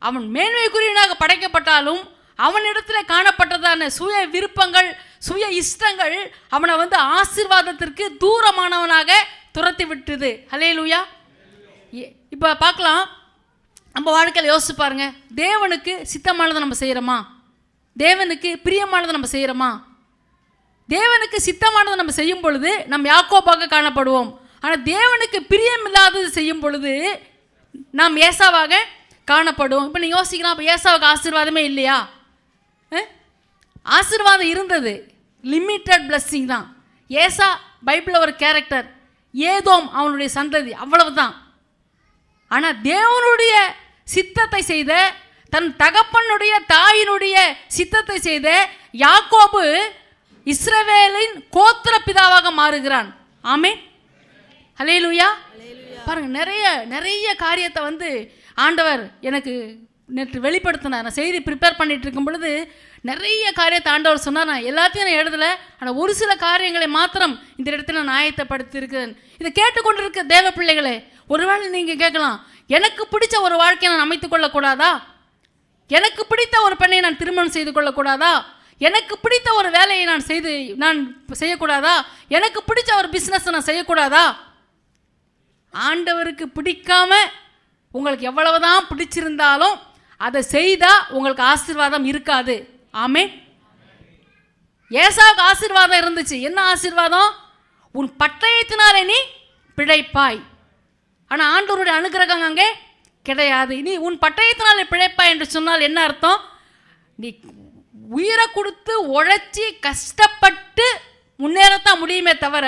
அவன் மேன்மைக்குரியவனாக படைக்கப்பட்டாலும் அவனிடத்தில் காணப்பட்டதான சுய விருப்பங்கள் சுய இஷ்டங்கள் அவனை ஆசீர்வாதத்திற்கு தூரமானவனாக துரத்தி விட்டுது. ஹல்லேலூயா. இப்போ பார்க்கலாம், நம்ம வாழ்க்கையில் யோசிச்சு பாருங்க, தேவனுக்கு சித்தமானதை நம்ம செய்கிறோமா? தேவனுக்கு பிரியமானதை நம்ம செய்கிறோமா? தேவனுக்கு சித்தமானதை நம்ம செய்யும் பொழுது நம்ம யாக்கோபாக காணப்படுவோம். ஆனால் தேவனுக்கு பிரியமில்லாதது செய்யும் பொழுது நாம் ஏசாவாக காணப்படுவோம். இப்போ நீங்கள் யோசிக்கலாம், அப்போ ஏசாவுக்கு ஆசீர்வாதமே இல்லையா? ஆசீர்வாதம் இருந்தது, லிமிட்டட் பிளஸ்ஸிங் தான். ஏசா பைபிளில் ஒரு கேரக்டர், ஏதோம் அவனுடைய சந்ததி, அவ்வளவுதான். ஆனால் தேவனுடைய சித்தத்தை செய்த, தன் தகப்பனுடைய தாயினுடைய சித்தத்தை செய்த யாக்கோபு இஸ்ரவேலின் கோத்திர பிதாவாக மாறுகிறான். ஆமென், ஹல்லேலூயா. பாருங்க, நிறைய காரியத்தை ஆண்டவர் எனக்கு நேற்று வெளிப்படுத்தினார். நான் செய்தி ப்ரிப்பேர் பண்ணிட்டு இருக்கும் பொழுது நிறைய காரியத்தை ஆண்டவர் சொன்னார். நான் எல்லாத்தையும் நான் எழுதலை, ஆனால் ஒரு சில காரியங்களை மாத்திரம் இந்த இடத்துல நான் ஆயத்தப்படுத்தி இருக்கிறேன். இதை கேட்டுக்கொண்டிருக்க தேவ பிள்ளைகளே, ஒருவேளை நீங்கள் கேட்கலாம், எனக்கு பிடிச்ச ஒரு வாழ்க்கையை நான் அமைத்து கொள்ளக்கூடாதா? எனக்கு பிடித்த ஒரு பெண்ணை நான் திருமணம் செய்து கொள்ளக்கூடாதா? எனக்கு பிடித்த ஒரு வேலையை நான் செய்யக்கூடாதா? எனக்கு பிடிச்ச ஒரு பிஸ்னஸ் நான் செய்யக்கூடாதா? ஆண்டவருக்கு பிடிக்காம உங்களுக்கு எவ்வளவுதான் பிடிச்சிருந்தாலும் அதை செய்தால் உங்களுக்கு ஆசீர்வாதம் இருக்காது. ஆமென். ஏசாவுக்கு ஆசீர்வாதம் இருந்துச்சு. என்ன ஆசீர்வாதம்? உன் பட்டயத்தினாலே நீ பிழைப்பாய். ஆனால் ஆண்டவருடைய அனுக்கிரகம் அங்கே கிடையாது. நீ உன் பட்டயத்தினாலே பிழைப்பாய் என்று சொன்னால் என்ன அர்த்தம்? நீ உயிரை கொடுத்து உழைச்சி கஷ்டப்பட்டு முன்னேறத்தான் முடியுமே தவிர,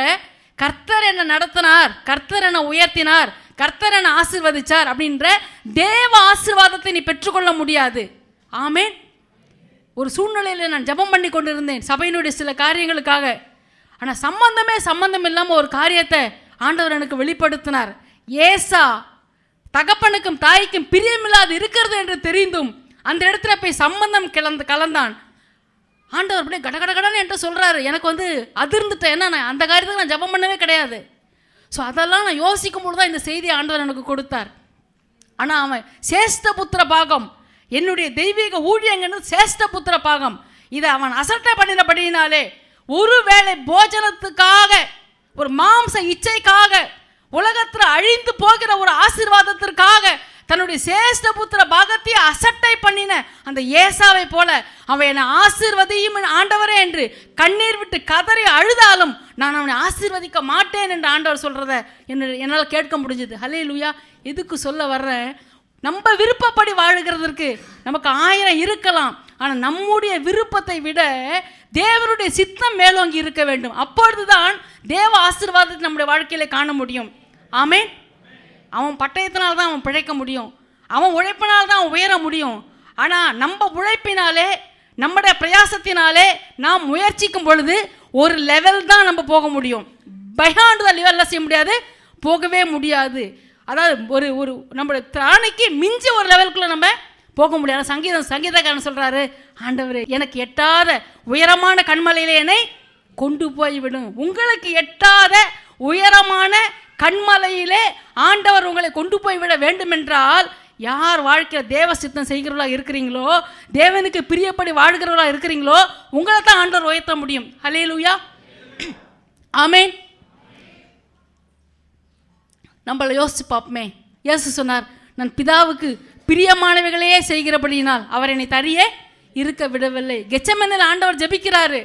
கர்த்தர் என்ன நடத்தினார், கர்த்தர் என்ன உயர்த்தினார், கர்த்தர் என்ன ஆசீர்வதிச்சார் அப்படின்ற தேவ ஆசீர்வாதத்தை நீ பெற்றுக்கொள்ள முடியாது. ஆமென். ஒரு சூழ்நிலையில் நான் ஜெபம் பண்ணி கொண்டிருந்தேன் சபையினுடைய சில காரியங்களுக்காக. ஆனால் சம்பந்தம் இல்லாமல் ஒரு காரியத்தை ஆண்டவர் எனக்கு வெளிப்படுத்தினார். ஏசா தகப்பனுக்கும் தாய்க்கும் பிரியமில்லாது இருக்கிறது என்று தெரிந்தும் அந்த இடத்துல போய் சம்பந்தம் கலந்தான். ஆண்டவர் அப்படியே கடகடகடன்னு என்று சொல்கிறாரு. எனக்கு அதிர்ந்துட்டேன். ஏன்னா நான் அந்த காரியத்துக்கு நான் ஜெபம் பண்ணவே கிடையாது. ஸோ அதெல்லாம் நான் யோசிக்கும் பொழுது தான் இந்த செய்தியை ஆண்டவர் எனக்கு கொடுத்தார். ஆனால் அவன் சேஷ்ட புத்திர பாகம், என்னுடைய தெய்வீக ஊழியங்கிறது சேஷ்ட புத்திர பாகம், இதை அவன் அசட்டை பண்ணினபடியினாலே ஒருவேளை போஜனத்துக்காக, ஒரு மாம்ச இச்சைக்காக, உலகத்தில் அழிந்து போகிற ஒரு ஆசீர்வாதத்திற்காக தன்னுடைய சேஷ்ட புத்திர பாகத்தை அசட்டை பண்ணின அந்த ஏசாவை போல அவன் என்னை ஆசீர்வதியும் ஆண்டவரே என்று கண்ணீர் விட்டு கதறி அழுதாலும் நான் அவனை ஆசீர்வதிக்க மாட்டேன் என்று ஆண்டவர் சொல்றத என்னால் கேட்க முடிஞ்சது. ஹல்லேலூயா. எதுக்கு சொல்ல வர்றேன்? நம்ம விருப்பப்படி வாழுகிறதற்கு நமக்கு 1000 இருக்கலாம். ஆனால் நம்முடைய விருப்பத்தை விட தேவனுடைய சித்தம் மேலோங்கி இருக்க வேண்டும். அப்பொழுதுதான் தேவ ஆசீர்வாதத்தை நம்முடைய வாழ்க்கையில காண முடியும். ஆமென். அவன் பட்டயத்தினால்தான் அவன் பிழைக்க முடியும், அவன் உழைப்பினால்தான் அவன் உயர முடியும். ஆனால் நம்ம உழைப்பினாலே, நம்முடைய பிரயாசத்தினாலே நாம் முயற்சிக்கும் பொழுது ஒரு லெவல் தான் நம்ம போக முடியும். பைஹாண்ட் த லெவலில் செய்ய முடியாது, போகவே முடியாது. அதாவது ஒரு ஒரு நம்மளோட திராணிக்கு மிஞ்சி ஒரு லெவலுக்குள்ளே நம்ம போக முடியாது. சங்கீதக்காரன் சொல்கிறாரு, ஆண்டவரே எனக்கு எட்டாத உயரமான கண்மலையிலே என்னை கொண்டு போய்விடும். உங்களுக்கு எட்டாத உயரமான கண்மலையிலே ஆண்டவர் உங்களை கொண்டு போய்விட வேண்டும் என்றால், யார் வாழ்க்கையில் தேவ சித்தம் செய்கிறவர்களாக இருக்கிறீங்களோ, தேவனுக்கு பிரியப்படி வாழ்கிறவர்களாக இருக்கிறீங்களோ, உங்களை தான் ஆண்டவர் உயர்த்த முடியும். ஹல்லேலூயா, ஆமென். நம்மளை யோசிச்சு பார்ப்போமே. இயேசு சொன்னார், நான் பிதாவுக்கு பிரியமானவைகளையே செய்கிறபடியினால் அவர் என்னை தனியே இருக்க விடவில்லை. கெத்செமனேல ஆண்டவர் ஜெபிக்கிறாரு.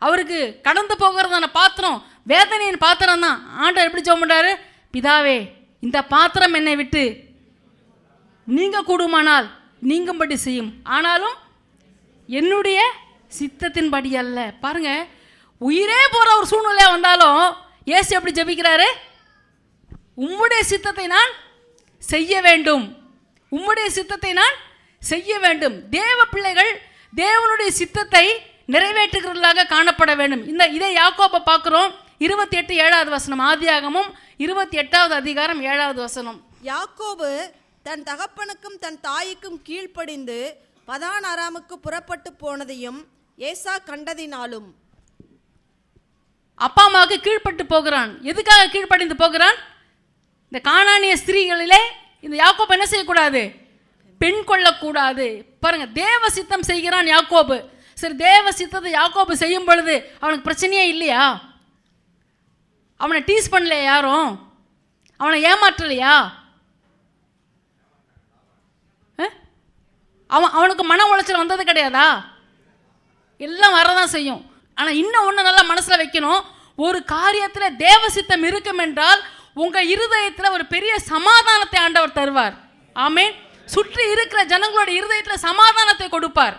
அவருக்கு கடந்து போகிறதான பாத்திரம், வேதனையின் பாத்திரம் தான். ஆண்டவர் எப்படி ஜெபம் பண்றாரு? பிதாவே, இந்த பாத்திரம் என்னை விட்டு நீங்க கூடுமானால் நீங்கும்படி செய்யும், ஆனாலும் என்னுடைய சித்தத்தின்படி அல்ல. பாருங்க, உயிரே போற ஒரு சூழ்நிலையா வந்தாலும் இயேசு எப்படி ஜெபிக்கிறாரு? உம்முடைய சித்தத்தை நான் செய்ய வேண்டும், உம்முடைய சித்தத்தை நான் செய்ய வேண்டும். தேவ பிள்ளைகள் தேவனுடைய சித்தத்தை நிறைவேற்றுகிறவர்களாக காணப்பட வேண்டும். இதை யாக்கோபை பார்க்கிறோம். 28 வசனம், ஆதியாகமம் 28வது அதிகாரம் 7வது வசனம். யாக்கோபு தன் தகப்பனுக்கும் தன் தாய்க்கும் கீழ்ப்படிந்து பதான் அராமுக்கு புறப்பட்டு போனதையும் ஏசா கண்டதினாலும். அப்பா அம்மாவுக்கு கீழ்ப்பட்டு போகிறான். எதுக்காக கீழ்ப்படிந்து போகிறான்? இந்த கானானிய ஸ்திரீகளிலே இந்த யாக்கோபு என்ன செய்யக்கூடாது? பெண் கொள்ளக்கூடாது. பாருங்க, தேவ சித்தம் செய்கிறான் யாக்கோபு. சரி, தேவ சித்தத்தை யாக்கோபு செய்யும் பொழுது அவனுக்கு பிரச்சனையே இல்லையா? அவனை டீஸ் பண்ணலையா? யாரும் அவனை ஏமாற்றலையா? அவனுக்கு மன உளைச்சல் வந்தது கிடையாதா? எல்லாம் வரதான் செய்யும். ஆனால் இன்னும் ஒன்று நல்லா மனசில் வைக்கணும். ஒரு காரியத்தில் தேவ சித்தம் இருக்கும் என்றால் உங்கள் இருதயத்தில் ஒரு பெரிய சமாதானத்தை ஆண்டவர் தருவார். ஆமென். சுற்றி இருக்கிற ஜனங்களோட இருதயத்தில் சமாதானத்தை கொடுப்பார்.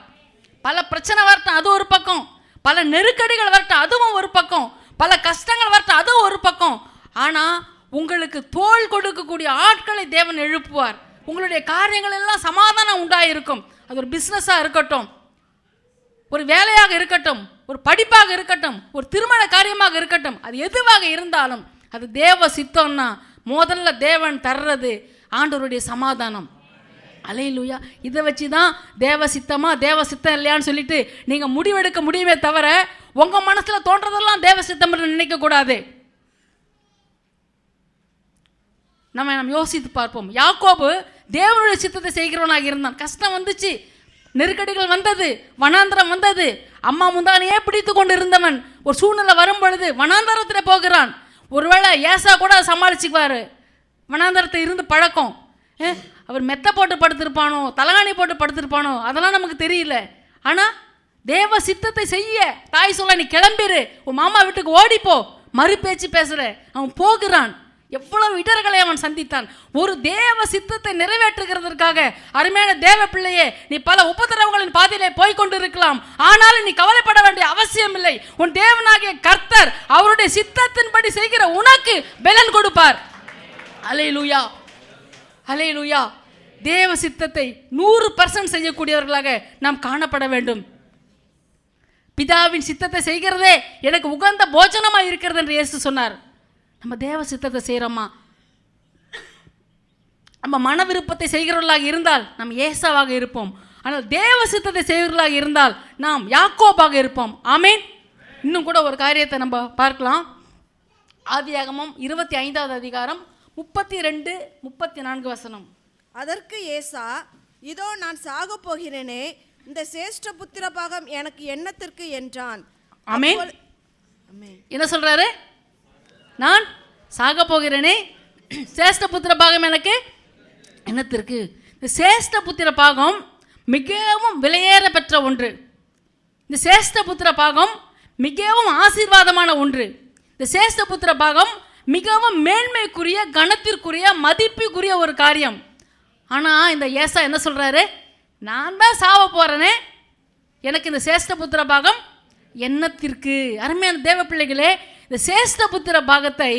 பல பிரச்சனை வரட்டும், அது ஒரு பக்கம். பல நெருக்கடிகள் வரட்டும், அதுவும் ஒரு பக்கம். பல கஷ்டங்கள் வரட்டும், அதுவும் ஒரு பக்கம். ஆனால் உங்களுக்கு தோள் கொடுக்கக்கூடிய ஆட்களை தேவன் எழுப்புவார். உங்களுடைய காரியங்கள் எல்லாம் சமாதானம் உண்டாயிருக்கும். அது ஒரு பிஸ்னஸாக இருக்கட்டும், ஒரு வேலையாக இருக்கட்டும், ஒரு படிப்பாக இருக்கட்டும், ஒரு திருமண காரியமாக இருக்கட்டும், அது எதுவாக இருந்தாலும் அது தேவ சித்தம்னா முதல்ல தேவன் தர்றது ஆண்டவருடைய சமாதானம். அல்லேலூயா. இதை வச்சு தான் தேவ சித்தமா தேவ சித்தம் இல்லையான்னு சொல்லிட்டு நீங்கள் முடிவெடுக்க முடியுமே தவிர உங்கள் மனசில் தோன்றதெல்லாம் தேவ சித்தம் நினைக்கக்கூடாது. நம்ம யோசித்து பார்ப்போம். யாக்கோபு தேவனுடைய சித்தத்தை செய்கிறவனாக இருந்தான். கஷ்டம் வந்துச்சு, நெருக்கடிகள் வந்தது, வனாந்தரம் வந்தது. அம்மா முந்தானையே பிடித்து கொண்டு இருந்தவன் ஒரு சூழ்நிலை வரும் பொழுது வனாந்தரத்தில் போகிறான். ஒருவேளை ஏசா கூட சமாளிச்சுக்குவார். வனாந்தரத்தை இருந்து பழக்கம். அவர் மெத்த போட்டு படுத்திருப்பானோ, தலகாணி போட்டு படுத்திருப்பானோ, அதெல்லாம் நமக்கு தெரியல. ஆனால் தேவ சித்தத்தை செய்ய தாய் சொல்ல, நீ கிளம்பிரு, உன் மாமா வீட்டுக்கு ஓடிப்போ, மறு பேச்சு பேசுற. அவன் போகிறான். எவ்வளவு இடர்களை அவன் சந்தித்தான். ஒரு தேவ சித்தத்தை நிறைவேற்றுகிறதற்காக அருமையான தேவ பிள்ளையே, நீ பல உபத்திரவங்களின் பாதையிலே போய்கொண்டு இருக்கலாம். ஆனாலும் நீ கவலைப்பட வேண்டிய அவசியம் இல்லை. உன் தேவனாகிய கர்த்தர் அவருடைய சித்தத்தின்படி செய்கிற உனக்கு பலன் கொடுப்பார். அல்லேலூயா, அல்லேலூயா. தேவ சித்தத்தை 100% செய்யக்கூடியவர்களாக நாம் காணப்பட வேண்டும். பிதாவின் சித்தத்தை செய்கிறதே எனக்கு உகந்த போஜனமாக இருக்கிறது என்று இயேசு சொன்னார். நம்ம தேவ சித்தத்தை செய்கிறோமா? நம்ம மன விருப்பத்தை செய்கிறவர்களாக இருந்தால் நாம் ஏசாவாக இருப்போம். ஆனால் தேவ சித்தத்தை செய்கிறவர்களாக இருந்தால் நாம் யாக்கோபாக இருப்போம். ஆமேன். இன்னும் கூட ஒரு காரியத்தை நம்ம பார்க்கலாம். ஆதியாகமம் 25வது அதிகாரம் 32, 34 வசனம். அதற்கு ஏசா, இதோ நான் சாக போகிறேனே, இந்த சேஷ்ட புத்திர பாகம் எனக்கு என்னத்திற்கு என்றான். ஆமேன். என்ன சொல்றாரு? நான் சாக போகிறேனே, சேஷ்ட புத்திர பாகம் எனக்கு என்னத்திற்கு? இந்த சேஷ்ட புத்திர பாகம் மிகவும் விலையேற பெற்ற ஒன்று. இந்த சேஷ்ட புத்திர பாகம் மிகவும் ஆசீர்வாதமான ஒன்று. இந்த சேஷ்ட புத்திர பாகம் மிகவும் மேன்மைக்குரிய, கனத்திற்குரிய, மதிப்புக்குரிய ஒரு காரியம். ஆனால் இந்த ஏசா என்ன சொல்றாரு? நான் தான் சாவ போறேனே, எனக்கு இந்த சேஷ்ட புத்திர பாகம் என்னத்திற்கு? அருமையான தேவ பிள்ளைகளே, இந்த சேஷ்ட புத்திர பாகத்தை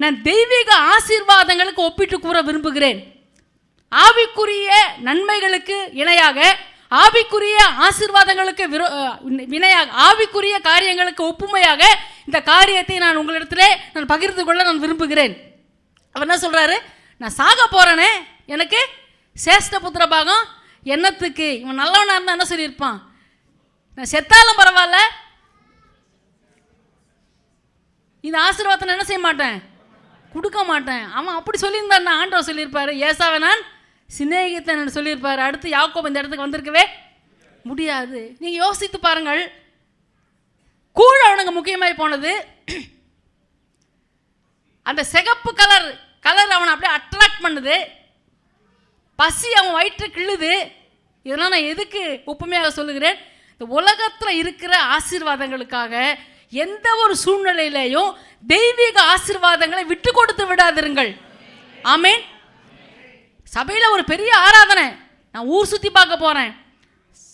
நான் தெய்வீக ஆசீர்வாதங்களுக்கு ஒப்பிட்டு கூற விரும்புகிறேன். ஆவிக்குரிய நன்மைகளுக்கு இணையாக ஆவிக்குரிய ஆசீர்வாதங்களுக்கு வினையாக, ஆவிக்குரிய காரியங்களுக்கு ஒப்புமையாக இந்த காரியத்தை நான் உங்களிடத்திலே நான் பகிர்ந்து கொள்ள நான் விரும்புகிறேன். அவர் என்ன சொல்றாரு? நான் சாக போறேனே, எனக்கு சேஷ்ட புத்திர பாகம் என்னத்துக்கு? இவன் நல்லவனா இருந்தா என்ன சொல்லியிருப்பான்? நான் செத்தாலும் பரவாயில்ல, இந்த ஆசீர்வாதத்தை என்ன செய்ய மாட்டேன், கொடுக்க மாட்டேன். அவன் அப்படி சொல்லியிருந்தான். ஆண்டவர் சொல்லியிருப்பாரு, ஏசாவை நான் சிநேகித்தேன் சொல்லியிருப்பாரு. அடுத்து யாக்கோபு இந்த இடத்துக்கு வந்திருக்கவே முடியாது. நீங்க யோசித்து பாருங்கள். கூட அவனுக்கு முக்கியமாய் போனது அந்த சிகப்பு கலர் அவனை அப்படியே அட்ராக்ட் பண்ணுது. பசி அவன் வயிற்று கிள்ளுது. இதெல்லாம் நான் எதுக்கு ஒப்புமையாக சொல்லுகிறேன்? இந்த உலகத்தில் இருக்கிற ஆசீர்வாதங்களுக்காக எந்த ஒரு சூழ்நிலையிலையும் தெய்வீக ஆசீர்வாதங்களை விட்டு கொடுத்து விடாதிருங்கள். ஆமேன். சபையில் ஒரு பெரிய ஆராதனை, நான் ஊர் சுற்றி பார்க்க போகிறேன்.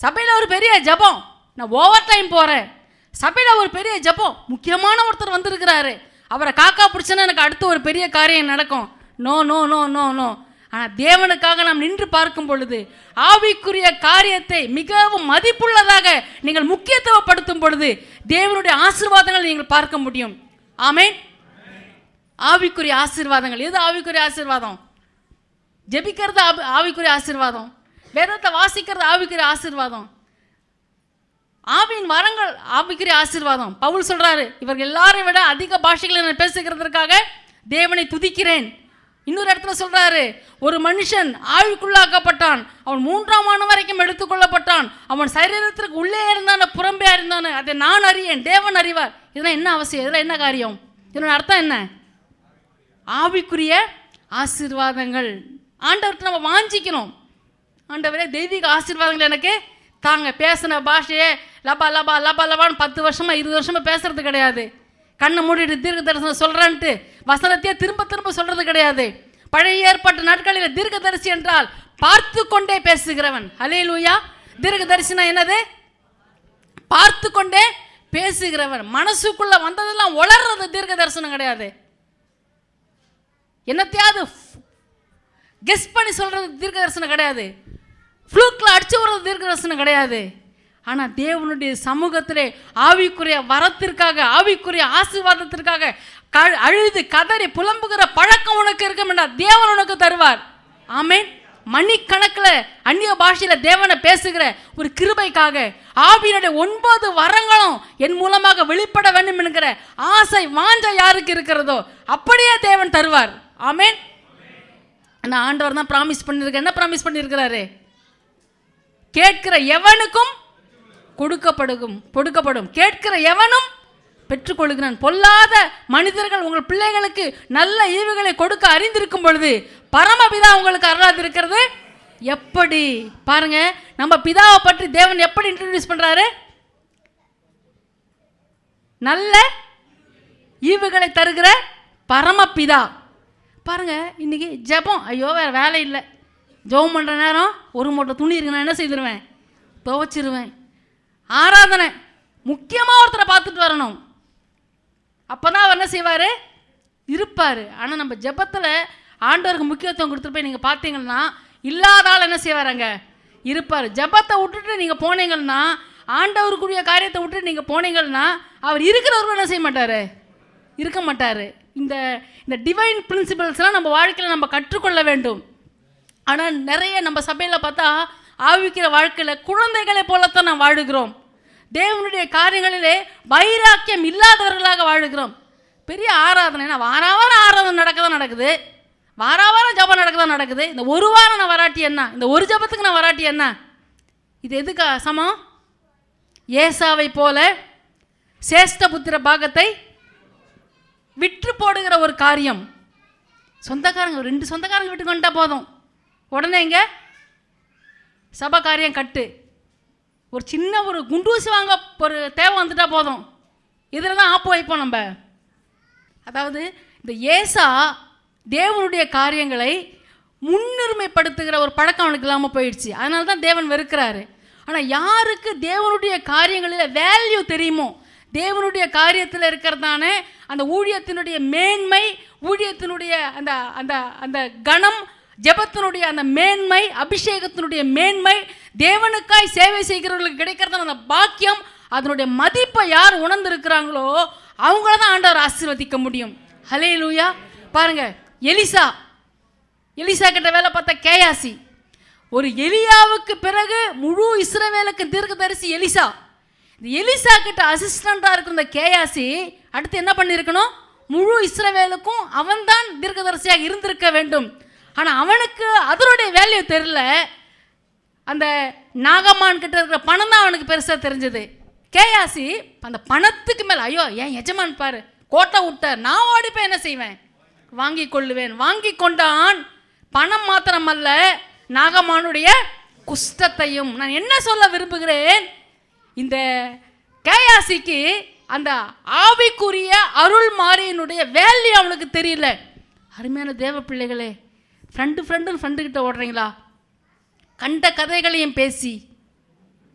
சபையில் ஒரு பெரிய ஜபம், நான் ஓவர் டைம் போகிறேன். சபையில் ஒரு பெரிய ஜபம், முக்கியமான ஒருத்தர் வந்திருக்கிறாரு, அவரை காக்கா பிடிச்சேன்னா எனக்கு அடுத்து ஒரு பெரிய காரியம் நடக்கும். No no no no no. ஆனால் தேவனுக்காக நாம் நின்று பார்க்கும் பொழுது, ஆவிக்குரிய காரியத்தை மிகவும் மதிப்புள்ளதாக நீங்கள் முக்கியத்துவப்படுத்தும் பொழுது தேவனுடைய ஆசீர்வாதங்களை நீங்கள் பார்க்க முடியும். ஆமேன். ஆவிக்குரிய ஆசீர்வாதங்கள். எது ஆவிக்குரிய ஆசீர்வாதம்? ஜெபிக்கிறது ஆவிக்குரிய ஆசீர்வாதம், வேதத்தை வாசிக்கிறது ஆவிக்குரிய ஆசீர்வாதம், ஆவியின் வரங்கள் ஆவிக்குரிய ஆசீர்வாதம். பவுல் சொல்றாரு, இவர்கள் எல்லாரையும் விட அதிக பாஷைகளை நான் பேசுகிறதற்காக தேவனை துதிக்கிறேன். இன்னொரு இடத்துல சொல்றாரு, ஒரு மனுஷன் ஆவிக்குள்ளாக்கப்பட்டான், அவன் 3ஆம் ஆண்டு வரைக்கும் எடுத்துக்கொள்ளப்பட்டான், அவன் சரீரத்திற்கு உள்ளே இருந்தான புறம்பே இருந்தான, அதை நான் அறியேன், தேவன் அறிவார். இதெல்லாம் என்ன அவசியம்? இதெல்லாம் என்ன காரியம்? இதனோட அர்த்தம் என்ன? ஆவிக்குரிய ஆசீர்வாதங்கள். ஆண்டவர்கிட்ட நம்ம வாஞ்சிக்கணும், ஆண்டவரே தெய்வீக ஆசீர்வாதங்கள் எனக்கு தாங்க. பேசின பாஷையே லபா லபா லபா லபான்னு 10 வருஷமா 20 வருஷமா பேசுறது கிடையாது. கண்ணை மூடிட்டு தீர்க்க தரிசனம் சொல்றேன்ட்டு வசனத்தையே திரும்ப திரும்ப சொல்றது கிடையாது. பழைய ஏற்பாட்டு நாட்களில் தீர்க்க தரிசி என்றால் பார்த்து கொண்டே பேசுகிறவன். ஹல்லேலூயா. தீர்க்க தரிசனம் என்னது? பார்த்து கொண்டே பேசுகிறவன். மனசுக்குள்ள வந்ததெல்லாம் உளர்றது தீர்க்க தரிசனம் கிடையாது. என்னத்தையாவது கெஸ் பண்ணி சொல்றது தீர்க்க தரிசனம் கிடையாது. ஃப்ளூக்கில் அடிச்சு வர்றது தீர்க்க தரிசனம் கிடையாது. ஆனால் தேவனுடைய சமூகத்திலே ஆவிக்குரிய வரத்திற்காக, ஆவிக்குரிய ஆசீர்வாதத்திற்காக அழுது கதறி புலம்புகிற பழக்கம் உனக்கு இருக்கும் என்றால் தேவன் உனக்கு தருவார். ஆமேன். மணிக்கணக்கில் அந்நிய பாஷையில தேவனை பேசுகிற ஒரு கிருபைக்காக, ஆவியினுடைய 9 வரங்களும் என் மூலமாக வெளிப்பட வேண்டும் என்கிற ஆசை வாஞ்சை யாருக்கு இருக்கிறதோ அப்படியே தேவன் தருவார். ஆமேன். நான் ஆண்டவர் தான் ப்ராமிஸ் பண்ணியிருக்கேன். என்ன ப்ராமிஸ் பண்ணியிருக்கிறாரு? கேட்கிற எவனுக்கும் கொடுக்கப்படும், கேட்கிற எவனும் பெற்றுக்கொள்கிறான். பொல்லாத மனிதர்கள் உங்கள் பிள்ளைகளுக்கு நல்ல ஈவுகளை கொடுக்க அறிந்திருக்கும் பொழுது பரமபிதா உங்களுக்கு அருளாது இருக்கிறது எப்படி? பாருங்க, நம்ம பிதாவை பற்றி தேவன் எப்படி இன்ட்ரோடியூஸ் பண்றாரு? நல்ல ஈவுகளை தருகிற பரமபிதா. பாருங்க, இன்னைக்கு ஜெபம், ஐயோ வேற வேலை இல்லை, ஜெபம் பண்ணுற நேரம் ஒரு மூட்டை துணி இருக்கு, நான் என்ன செய்திருவேன்? துவைச்சிருவேன். ஆராதனை முக்கியமாக ஒருத்தரை பார்த்துட்டு வரணும், அப்போ தான் அவர் என்ன செய்வார்? இருப்பார். ஆனால் நம்ம ஜெபத்தில் ஆண்டவருக்கு முக்கியத்துவம் கொடுத்துட்டு போய் நீங்கள் பார்த்தீங்கன்னா இல்லாதால் என்ன செய்வார்? அங்கே இருப்பார். ஜெபத்தை விட்டுட்டு நீங்கள் போனீங்கன்னா, ஆண்டவருக்குரிய காரியத்தை விட்டுட்டு நீங்கள் போனீங்கன்னா அவர் இருக்கிறவரும் என்ன செய்ய மாட்டார்? இருக்க மாட்டார். இந்த டிவைன் பிரின்சிபல்ஸ்லாம் நம்ம வாழ்க்கையில் நம்ம கற்றுக்கொள்ள வேண்டும். ஆனால் நிறைய நம்ம சபையில் பார்த்தா ஆவிக்கிற வாழ்க்கையில் குழந்தைகளை போலத்தான் நாம் வாழுகிறோம். தேவனுடைய காரியங்களிலே வைராக்கியம் இல்லாதவர்களாக வாழுகிறோம். பெரிய ஆராதனை, வாரம் ஆராதனை நடக்குது, வாரம் ஜபம் நடக்குது. இந்த ஒரு வாரம் நான் வராட்டி என்ன? இந்த ஒரு ஜபத்துக்கு நான் வராட்டி என்ன? இது எதுக்கு சமம்? ஏசாவை போல சேஷ்ட புத்திர பாகத்தை விற்று போடுகிற ஒரு காரியம். சொந்தக்காரங்க 2 சொந்தக்காரங்க வீட்டுக்கு வந்துட்டா போதும், உடனே இங்கே சபை காரியம் கட்டு. ஒரு சின்ன ஒரு குண்டூசி வாங்க ஒரு தேவை வந்துட்டா போதும், இதில் தான் ஆப்பு வைப்போம் நம்ம. அதாவது இந்த ஏசா தேவனுடைய காரியங்களை முன்னுரிமைப்படுத்துகிற ஒரு பழக்கம் அவனுக்கு இல்லாமல் போயிடுச்சு. அதனால தான் தேவன் வெறுக்கிறாரு. ஆனால் யாருக்கு தேவனுடைய காரியங்களில் வேல்யூ தெரியுமோ, தேவனுடைய காரியத்தில் இருக்கிறதானே அந்த ஊழியத்தினுடைய மேன்மை, ஊழியத்தினுடைய அந்த அந்த அந்த கணம் ஜெபத்தினுடைய அந்த மேன்மை, அபிஷேகத்தினுடைய மேன்மை, தேவனுக்காய் சேவை செய்கிறவர்களுக்கு கிடைக்கிறதான அந்த பாக்கியம், அதனுடைய மதிப்பை யார் உணர்ந்திருக்கிறாங்களோ அவங்கள தான் ஆண்டவர் ஆசீர்வதிக்க முடியும். ஹல்லேலூயா. பாருங்க, எலிசா கிட்ட வேலை பார்த்த கேயாசி, ஒரு எலியாவுக்கு பிறகு முழு இஸ்ரவேலுக்கு தீர்க்கதரிசி எலிசா. இந்த எலிசா கிட்ட அசிஸ்டண்டா இருக்கிற இந்த கேயாசி அடுத்து என்ன பண்ணியிருக்கணும்? முழு இஸ்ரவேலுக்கும் அவன்தான் தீர்க்கதரிசியாக இருந்திருக்க வேண்டும். ஆனால் அவனுக்கு அதனுடைய வேல்யூ தெரியல. அந்த நாகமான் கிட்ட இருக்கிற பணம் தான் அவனுக்கு பெருசாக தெரிஞ்சது. கேயாசி அந்த பணத்துக்கு மேலே, ஐயோ என் எஜமான் பாரு கோட்டை விட்டார், நான் ஓடிப்போய் என்ன செய்வேன்? வாங்கி கொள்ளுவேன். வாங்கி கொண்டான். பணம் மாத்திரமல்ல, நாகமானுடைய குஷ்டத்தையும். நான் என்ன சொல்ல விரும்புகிறேன், இந்த கேயாசிக்கு அந்த ஆவிக்குரிய அருள் மாறியினுடைய வேல்யூ அவனுக்கு தெரியல. அருமையான தேவ பிள்ளைகளே, ஃப்ரெண்டு கிட்ட ஓடுறீங்களா? கண்ட கதைகளையும் பேசி,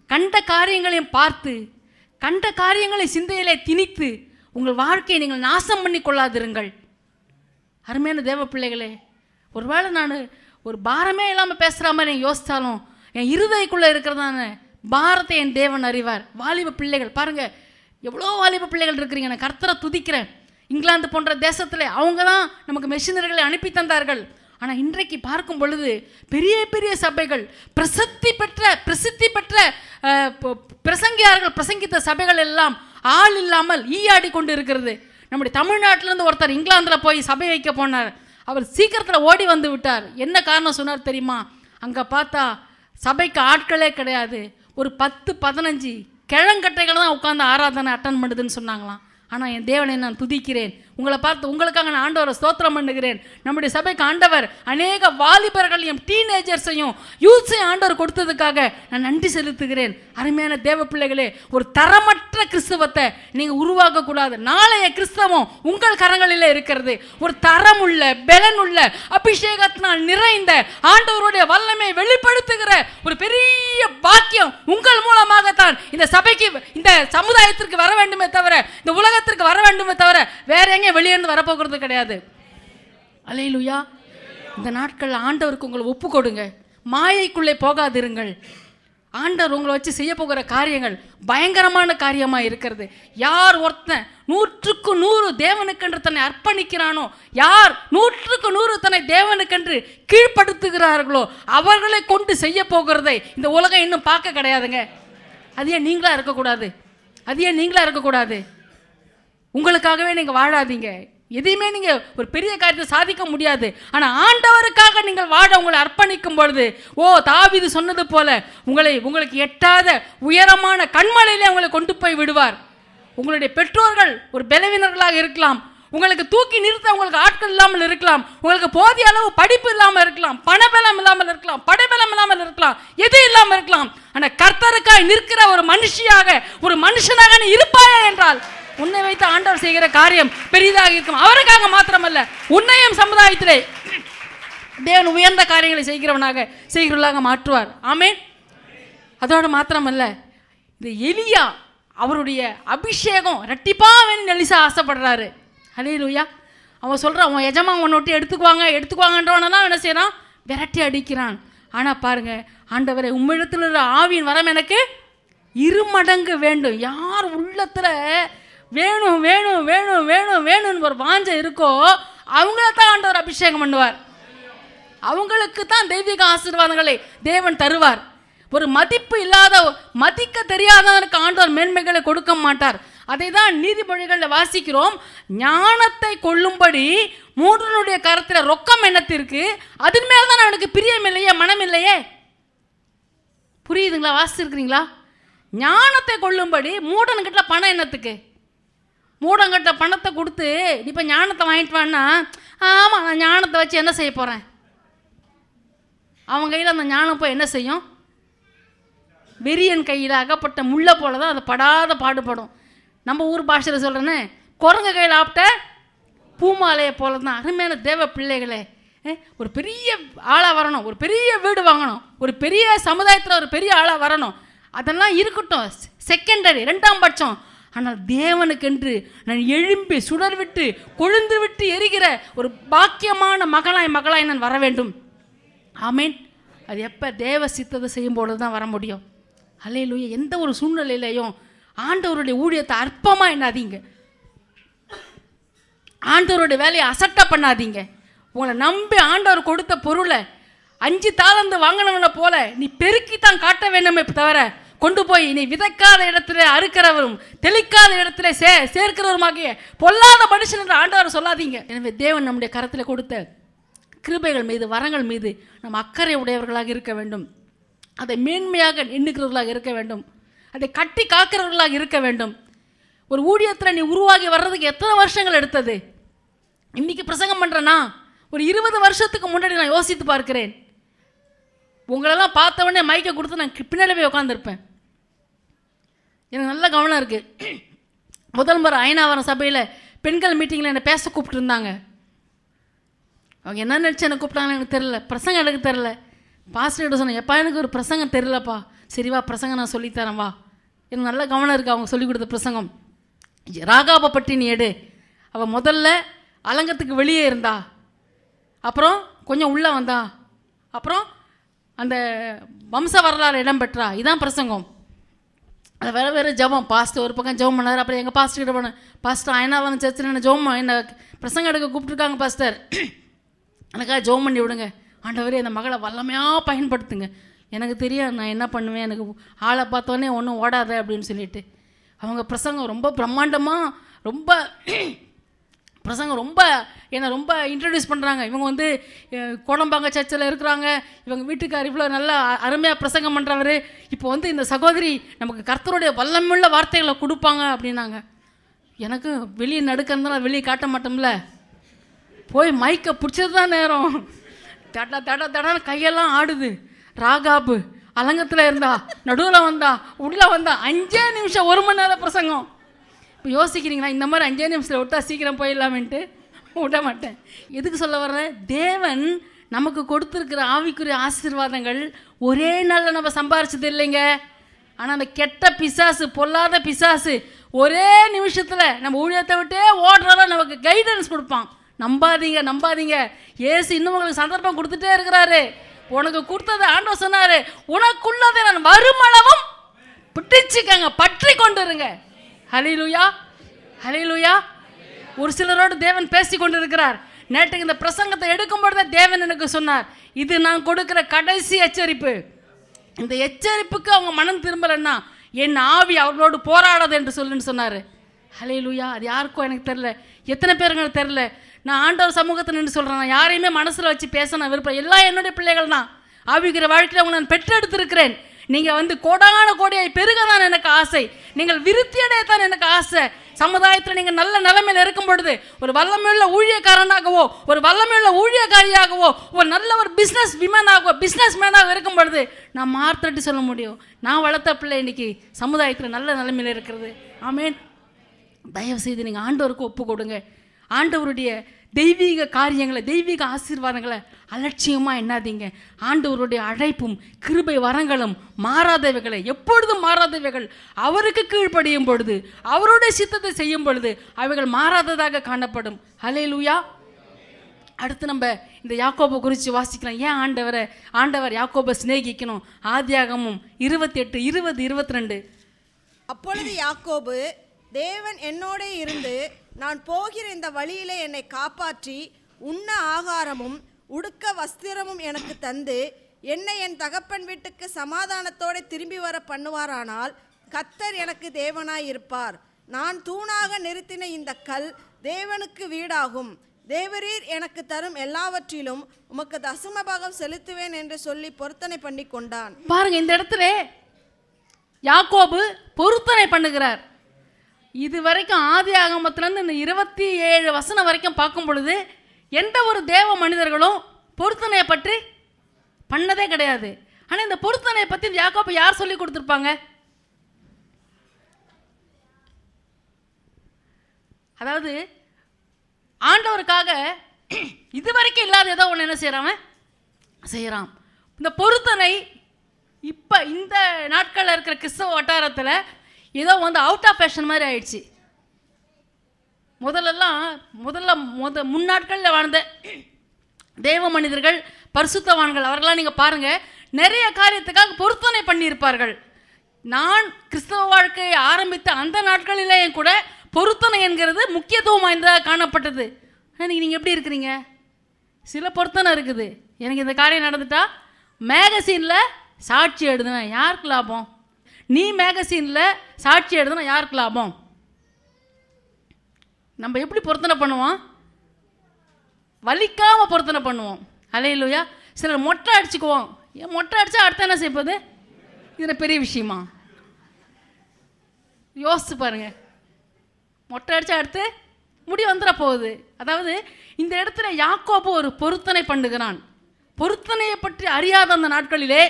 கண்ட காரியங்களையும் பார்த்து, கண்ட காரியங்களை சிந்தையிலே திணித்து உங்கள் வாழ்க்கையை நீங்கள் நாசம் பண்ணி கொள்ளாதிருங்கள். அருமையான தேவ பிள்ளைகளே, ஒருவேளை நான் ஒரு பாரமே இல்லாமல் பேசுகிற மாதிரி நீங்கள் யோசித்தாலும் என் இருதயக்குள்ளே இருக்கிறதான பாரத்தை என் தேவன் அறிவார். வாலிப பிள்ளைகள் பாருங்கள், எவ்வளோ வாலிப பிள்ளைகள் இருக்கிறீங்க. நான் கர்த்தரை துதிக்கிறேன். இங்கிலாந்து போன்ற தேசத்தில் அவங்க தான் நமக்கு மிஷினரிகளை அனுப்பி தந்தார்கள். ஆனால் இன்றைக்கு பார்க்கும் பொழுது பெரிய பெரிய சபைகள், பிரசித்தி பெற்ற பிரசங்கியார்கள் பிரசங்கித்த சபைகள் எல்லாம் ஆள் இல்லாமல் ஈயாடி கொண்டு இருக்கிறது. நம்முடைய தமிழ்நாட்டிலேருந்து ஒருத்தர் இங்கிலாந்தில் போய் சபை வைக்க போனார். அவர் சீக்கிரத்தில் ஓடி வந்து விட்டார். என்ன காரணம் சொன்னார் தெரியுமா? அங்கே பார்த்தா சபைக்கு ஆட்களே கிடையாது. ஒரு 10-15 கிழங்கட்டைகள் தான் உட்காந்து ஆராதனை அட்டன் பண்ணுதுன்னு சொன்னாங்களாம். ஆனால் என் தேவனை நான் துதிக்கிறேன். உங்களை பார்த்து உங்களுக்காக நான் ஆண்டவரை ஸ்தோத்திரம் பண்ணுகிறேன். நம்முடைய சபைக்கு ஆண்டவர் அநேக வாலிபர்களையும் டீனேஜர்ஸையும் யூத்ஸையும் ஆண்டவர் கொடுத்ததுக்காக நான் நன்றி செலுத்துகிறேன். அருமையான தேவ பிள்ளைகளே, ஒரு தரமற்ற கிறிஸ்தவத்தை நீங்கள் உருவாக்கக்கூடாது. நாளைய கிறிஸ்தவம் உங்கள் கரங்களில் இருக்கிறது. ஒரு தரமுள்ள, பலனுள்ள, அபிஷேகத்தினால் நிறைந்த ஆண்டவருடைய வல்லமை வெளிப்படுத்துகிற ஒரு பெரிய பாக்கியம் உங்கள் மூலமாகத்தான் இந்த சபைக்கு, இந்த சமுதாயத்திற்கு வர வேண்டுமே தவிர, இந்த உலகத்திற்கு வர வேண்டுமே தவிர வேற எங்கே வெளியேந்து வரப்போகிறது கிடையாது. அல்லேலூயா. இந்த நாட்கள் ஆண்டவருக்கு உங்களை ஒப்பு கொடுங்க. மாயைக்குள்ளே போகாதிருங்கள். ஆண்டவர் உங்களை வச்சு செய்ய போகிற காரியங்கள் பயங்கரமான காரியமாக இருக்கிறது. யார் ஒருத்தன் 100க்கு 100 தேவனுக்கென்று தன்னை அர்ப்பணிக்கிறானோ, யார் 100க்கு 100 தன்னை தேவனுக்கென்று கீழ்ப்படுத்துகிறார்களோ அவர்களை கொண்டு செய்ய போகிறதை இந்த உலகம் இன்னும் பார்க்க கிடையாதுங்க. அது ஏன் நீங்களா இருக்கக்கூடாது? உங்களுக்காகவே நீங்கள் வாழாதீங்க. எதையுமே நீங்கள் ஒரு பெரிய காரியத்தை சாதிக்க முடியாது. ஆனால் ஆண்டவருக்காக நீங்கள் வாழ உங்களை அர்ப்பணிக்கும் பொழுது, தாவீது சொன்னது போல உங்களுக்கு எட்டாத உயரமான கண்மலையிலே உங்களை கொண்டு போய் விடுவார். உங்களுடைய பெற்றோர்கள் ஒரு பலவீனர்களாக இருக்கலாம். உங்களுக்கு தூக்கி நிறுத்த உங்களுக்கு ஆட்கள் இல்லாமல் இருக்கலாம். உங்களுக்கு போதிய அளவு படிப்பு இல்லாமல் இருக்கலாம், பணபலம் இல்லாமல் இருக்கலாம், படைபலம் இல்லாமல் இருக்கலாம், எது இல்லாமல் இருக்கலாம். ஆனால் கர்த்தருக்காய் நிற்கிற ஒரு மனுஷனாக நீ இருப்பாயா என்றால் உன்னை வைத்து ஆண்டவர் செய்கிற காரியம் பெரிதாக இருக்கும். அவருக்காக மாத்திரமல்ல, உன்னையும் சமுதாயத்திலே தேவன் உயர்ந்த காரியங்களை செய்கிறவர்களாக மாற்றுவார். ஆமென். அதோடு மாத்திரமல்ல, இந்த எலியா அவருடைய அபிஷேகம் ரெட்டிப்பா வேணும்னு எலிசா ஆசைப்படுறாரு. ஹல்லேலூயா. அவன் சொல்கிறான், உன் எஜமான் உன்னை விட்டு எடுத்துக்குவாங்கன்றவனெல்லாம் என்ன செய்யறான்? விரட்டி அடிக்கிறான். ஆனால் பாருங்க, ஆண்டவரை உம்மிடத்தில் இருக்கிற ஆவியின் வரம் எனக்கு 2 மடங்கு வேண்டும். யார் உள்ளத்தில் வேணும் வேணும் வேணும் வேணும் வேணும்னு ஒரு வாஞ்சை இருக்கோ அவங்கள தான் ஆண்டவர் அபிஷேகம் பண்ணுவார். அவங்களுக்கு தான் தெய்வீக ஆசீர்வாதங்களை தேவன் தருவார். ஒரு மதிப்பு இல்லாத, மதிக்க தெரியாதவனுக்கு ஆண்டவர் மேன்மைகளை கொடுக்க மாட்டார். அதை தான் நீதிமொழிகளில் வாசிக்கிறோம். ஞானத்தை கொள்ளும்படி 3 கரத்தில் ரொக்கம் எண்ணத்திற்கு, அதன் மேல் தான் அவனுக்கு பிரியம் இல்லையே, மனம் இல்லையே. புரியுதுங்களா? வாசிச்சிருக்கிறீங்களா? ஞானத்தை கொள்ளும்படி மூடன்கிட்ட பணம் என்னத்துக்கு? மூடங்கிட்ட பணத்தை கொடுத்து இப்போ ஞானத்தை வாங்கிட்டு வான்னா, ஆமாம் நான் ஞானத்தை வச்சு என்ன செய்ய போகிறேன்? அவன் கையில் அந்த ஞானம் போய் என்ன செய்யும்? வெறியன் கையில் அகப்பட்ட முள்ளை போல தான் அது படாத பாடுபடும். நம்ம ஊர் பாஷையில் சொல்கிறேன்னு, குரங்கு கையில் ஆப்பிட்ட பூமாலையை போல தான். அருமையான தேவ பிள்ளைகளே, ஒரு பெரிய ஆளாக வரணும், ஒரு பெரிய வீடு வாங்கணும், ஒரு பெரிய சமுதாயத்தில் ஒரு பெரிய ஆளாக வரணும், அதெல்லாம் இருக்கட்டும், செகண்டரி, 2ஆம் பட்சம். ஆனால் தேவனுக்கென்று நான் எழும்பி சுடர் விட்டு கொழுந்து விட்டு எரிகிற ஒரு பாக்கியமான மகளாய் நான் வர வேண்டும். ஆமேன். அது எப்போ தேவ சித்தத்தை செய்யும் பொழுது தான் வர முடியும். அல்லேலூயா. எந்த ஒரு சூழ்நிலையிலையும் ஆண்டவருடைய ஊழியத்தை அற்பமாக எண்ணாதீங்க. ஆண்டவருடைய வேலையை அசட்டை பண்ணாதீங்க. உங்களை நம்பி ஆண்டவர் கொடுத்த பொருளை 5 தாலந்து வாங்கினவனை போல நீ பெருக்கித்தான் காட்ட வேண்டுமே தவிர கொண்டு போய் நீ விதைக்காத இடத்துல அறுக்கிறவரும் தெளிக்காத இடத்துல சேர்க்கிறவருமாகிய பொல்லாத மனுஷன் என்று ஆண்டவர் சொல்லாதீங்க. எனவே தேவன் நம்முடைய கரத்தில் கொடுத்த கிருபைகள் மீது வரங்கள் மீது நம்ம அக்கறை உடையவர்களாக இருக்க வேண்டும். அதை மேன்மையாக எண்ணுகிறவர்களாக இருக்க வேண்டும். அதை கட்டி காக்கிறவர்களாக இருக்க வேண்டும். ஒரு ஊழியத்தில் நீ உருவாகி வர்றதுக்கு எத்தனை வருஷங்கள் எடுத்தது? இன்னைக்கு பிரசங்கம் பண்ணுறேன்னா ஒரு 20 வருஷத்துக்கு முன்னாடி நான் யோசித்து பார்க்கிறேன். உங்களெல்லாம் பார்த்தவொடனே மைக்கை கொடுத்து நான் பின்னாடி போய் உட்காந்துருப்பேன். எனக்கு நல்ல கவனம் இருக்குது. முதல் முறை ஐநாவரம் சபையில் பெண்கள் மீட்டிங்கில் என்னை பேச கூப்பிட்டுருந்தாங்க. அவங்க என்ன நினச்சி என்னை கூப்பிட்டாங்கன்னு எனக்கு தெரில. பிரசங்கம் எனக்கு தெரில. பாஸ்டர்கிட்ட சொன்னேன், எப்பா எனக்கு ஒரு பிரசங்கம் தெரிலப்பா. சரிவா பிரசங்கம் நான் சொல்லித்தரேன் வா. எனக்கு நல்ல கவனம் இருக்குது அவங்க சொல்லிக் கொடுத்த பிரசங்கம். ராகாபை பற்றி நீ எடு. அவள் முதல்ல அலங்கத்துக்கு வெளியே இருந்தா, அப்புறம் கொஞ்சம் உள்ளே வந்தா, அப்புறம் அந்த வம்ச வரலாறு இடம் பெற்றா. இதான் பிரசங்கம். அது வேறு வேறு ஜபம். பாஸ்டர் ஒரு பக்கம் ஜபம் பண்ணார். அப்புறம் எங்கள் பாஸ்டர்கிட்ட போனேன், பாஸ்டர் ஐநாவரம் சர்ச்சில் என்ன ஜபம் என்ன பிரசங்கம் எடுக்க கூப்பிட்டுருக்காங்க பாஸ்டர், எனக்காக ஜபம் பண்ணி விடுங்க ஆண்டவரே, அந்த மகளை வல்லமையாக பயன்படுத்துங்க. எனக்கு தெரியும் நான் என்ன பண்ணுவேன், எனக்கு ஆளை பார்த்தோன்னே ஒன்றும் ஓடாத அப்படின்னு சொல்லிட்டு அவங்க பிரசங்கம் ரொம்ப பிரம்மாண்டமாக ரொம்ப பிரசங்கம் ரொம்ப என்னை ரொம்ப இன்ட்ரடியூஸ் பண்ணுறாங்க. இவங்க வந்து கோடம்பாங்க சர்ச்சில் இருக்கிறாங்க, இவங்க வீட்டுக்கார் இவ்வளோ நல்லா அருமையாக பிரசங்கம் பண்ணுறவர், இப்போ வந்து இந்த சகோதரி நமக்கு கர்த்தருடைய வல்லமுள்ள வார்த்தைகளை கொடுப்பாங்க அப்படின்னாங்க. எனக்கு வெளியே நடுக்கிறதுனால வெளியே காட்ட மாட்டோம்ல, போய் மைக்கை பிடிச்சது தான் நேரம். தட தட தடன்னு கையெல்லாம் ஆடுது. ராகாபு அலங்கத்தில் இருந்தா, நடுவில் வந்தா, உள்ளே வந்தா. 5 நிமிஷம் 1 மணி நேரம் பிரசங்கம். இப்போ யோசிக்கிறீங்களா, இந்த மாதிரி 5 நிமிஷத்தில் விட்டா சீக்கிரம் போயிடலாமேன்ட்டு விட மாட்டேன். எதுக்கு சொல்ல வர்றேன், தேவன் நமக்கு கொடுத்துருக்கிற ஆவிக்குரிய ஆசீர்வாதங்கள் ஒரே நாளில் நம்ம சம்பாரிச்சது இல்லைங்க. ஆனால் அந்த கெட்ட பிசாசு, பொல்லாத பிசாசு ஒரே நிமிஷத்தில் நம்ம ஊழியத்தை விட்டே ஓடுறவன் நமக்கு கைடன்ஸ் கொடுப்பான். நம்பாதீங்க நம்பாதீங்க. ஏசு இன்னும் உங்களுக்கு சந்தர்ப்பம் கொடுத்துட்டே இருக்கிறாரு. உனக்கு கொடுத்தது ஆண்டவர் சொன்னாரு, உனக்குள்ளதை நான் வருமளவும் பிடிச்சுக்கங்க, பற்றி கொண்டு இருங்க. ஹல்லேலூயா ஹல்லேலூயா. ஒரு சிலரோடு தேவன் பேசி கொண்டு இருக்கிறார். நேற்றுக்கு இந்த பிரசங்கத்தை எடுக்கும் பொழுது தேவன் எனக்கு சொன்னார், இது நான் கொடுக்கிற கடைசி எச்சரிப்பு. இந்த எச்சரிப்புக்கு அவங்க மனம் திரும்பலன்னா என் ஆவி அவர்களோடு போராடாது என்று சொல்லுன்னு சொன்னார். ஹல்லேலூயா. அது யாருக்கும் எனக்கு தெரில, எத்தனை பேருக்கு எனக்கு தெரில. நான் ஆண்டவர் சமூகத்தில் நின்று சொல்கிறேன், நான் யாரையுமே மனசில் வச்சு பேச நான் விருப்பம். எல்லாம் என்னுடைய பிள்ளைகள் தான். ஆவிக்கிற வாழ்க்கையில் அவங்க நான் பெற்றெடுத்திருக்கிறேன். நீங்கள் வந்து கோடான கோடியை பெருக தான் எனக்கு ஆசை, நீங்கள் விருத்தியடைய தான் எனக்கு ஆசை. சமுதாயத்தில் நீங்கள் நல்ல நிலைமையில் இருக்கும் பொழுது ஒரு வல்லமையுள்ள ஊழியக்காரனாகவோ ஒரு வல்லமையுள்ள ஊழியக்காரியாகவோ ஒரு நல்ல ஒரு பிஸ்னஸ் விமனாகவோ பிஸ்னஸ் மேனாக இருக்கும் பொழுது நான் மார்த்தட்டி சொல்ல முடியும், நான் வளர்த்த பிள்ளை இன்னைக்கு சமுதாயத்தில் நல்ல நிலைமையில் இருக்கிறது. ஆமேன். தயவு செய்து நீங்கள் ஆண்டவருக்கு ஒப்பு கொடுங்க. ஆண்டவருடைய தெய்வீக காரியங்களை, தெய்வீக ஆசீர்வாதங்களை அலட்சியமாக எண்ணாதீங்க. ஆண்டவருடைய அழைப்பும் கிருபை வரங்களும் மாறாதவைகளை, எப்பொழுதும் மாறாதவைகள். அவருக்கு கீழ்ப்படியும் பொழுது, அவருடைய சித்தத்தை செய்யும் பொழுது அவைகள் மாறாததாக காணப்படும். ஹல்லேலூயா. அடுத்து நம்ம இந்த யாக்கோபை குறித்து வாசிக்கலாம். ஏன் ஆண்டவர் யாக்கோபை சிநேகிக்கணும்? ஆதியாகமம் 28, 20, 22. அப்பொழுது யாக்கோபு, தேவன் என்னோட இருந்து நான் போகிற இந்த வழியிலே என்னை காப்பாற்றி உண்ண ஆகாரமும் உடுக்க வஸ்திரமும் எனக்கு தந்து என்னை என் தகப்பன் வீட்டுக்கு சமாதானத்தோடு திரும்பி வர பண்ணுவாரானால் கர்த்தர் எனக்கு தேவனாய் இருப்பார். நான் தூணாக நிறுத்தின இந்த கல் தேவனுக்கு வீடாகும். தேவரீர் எனக்கு தரும் எல்லாவற்றிலும் உமக்கு தசமபாகம் செலுத்துவேன் என்று சொல்லி பொருத்தனை பண்ணி கொண்டான். பாருங்க, இந்த இடத்துல யாக்கோபு பொருத்தனை பண்ணுகிறார். இது வரைக்கும் ஆதி ஆகமத்திலேருந்து இந்த 27 வசனம் வரைக்கும் பார்க்கும் பொழுது எந்த ஒரு தேவ மனிதர்களும் பொருத்தனையை பற்றி பண்ணதே கிடையாது. ஆனால் இந்த பொருத்தனையை பற்றி யாக்கோபு யார் சொல்லி கொடுத்துருப்பாங்க? அதாவது ஆண்டவருக்காக இதுவரைக்கும் இல்லாத ஏதோ ஒன்று என்ன செய்கிறான். இந்த பொருத்தனை இப்போ இந்த நாட்களில் இருக்கிற கிறிஸ்தவ வட்டாரத்தில் ஏதோ வந்து அவுட் ஆஃப் ஃபேஷன் மாதிரி ஆயிடுச்சு. முன்னாட்களில் வாழ்ந்த தேவ மனிதர்கள், பரிசுத்தவான்கள் அவர்களாம் நீங்கள் பாருங்கள், நிறைய காரியத்துக்காக பொருத்தனை பண்ணியிருப்பார்கள். நான் கிறிஸ்தவ வாழ்க்கையை ஆரம்பித்த அந்த நாட்களிலேயும் கூட பொருத்தனை என்கிறது முக்கியத்துவம் வாய்ந்ததாக காணப்பட்டது. நீங்கள் எப்படி இருக்கிறீங்க? சில பொருத்தனை இருக்குது. எனக்கு இந்த காரியம் நடந்துட்டா மேகசீனில் சாட்சி எழுதுனேன், யாருக்கு லாபம்? நீ மேகசீனில் சாட்சி எழுதுனா யாருக்கு லாபம்? நம்ம எப்படி பொருத்தனை பண்ணுவோம்? வலிக்காமல் பொருத்தனை பண்ணுவோம். அல்லேலூயா. சிலர் மொட்டை அடிச்சுக்குவோம். ஏன் மொட்டை அடித்தா அடுத்த என்ன செய்வது? இதில் பெரிய விஷயமா? யோசிச்சு பாருங்க. மொட்டை அடித்தா அடுத்து முடி வந்துட போகுது. அதாவது இந்த இடத்துல யாக்கோபு ஒரு பொருத்தனை பண்ணுகிறான். பொருத்தனையை பற்றி அறியாத அந்த நாட்களிலே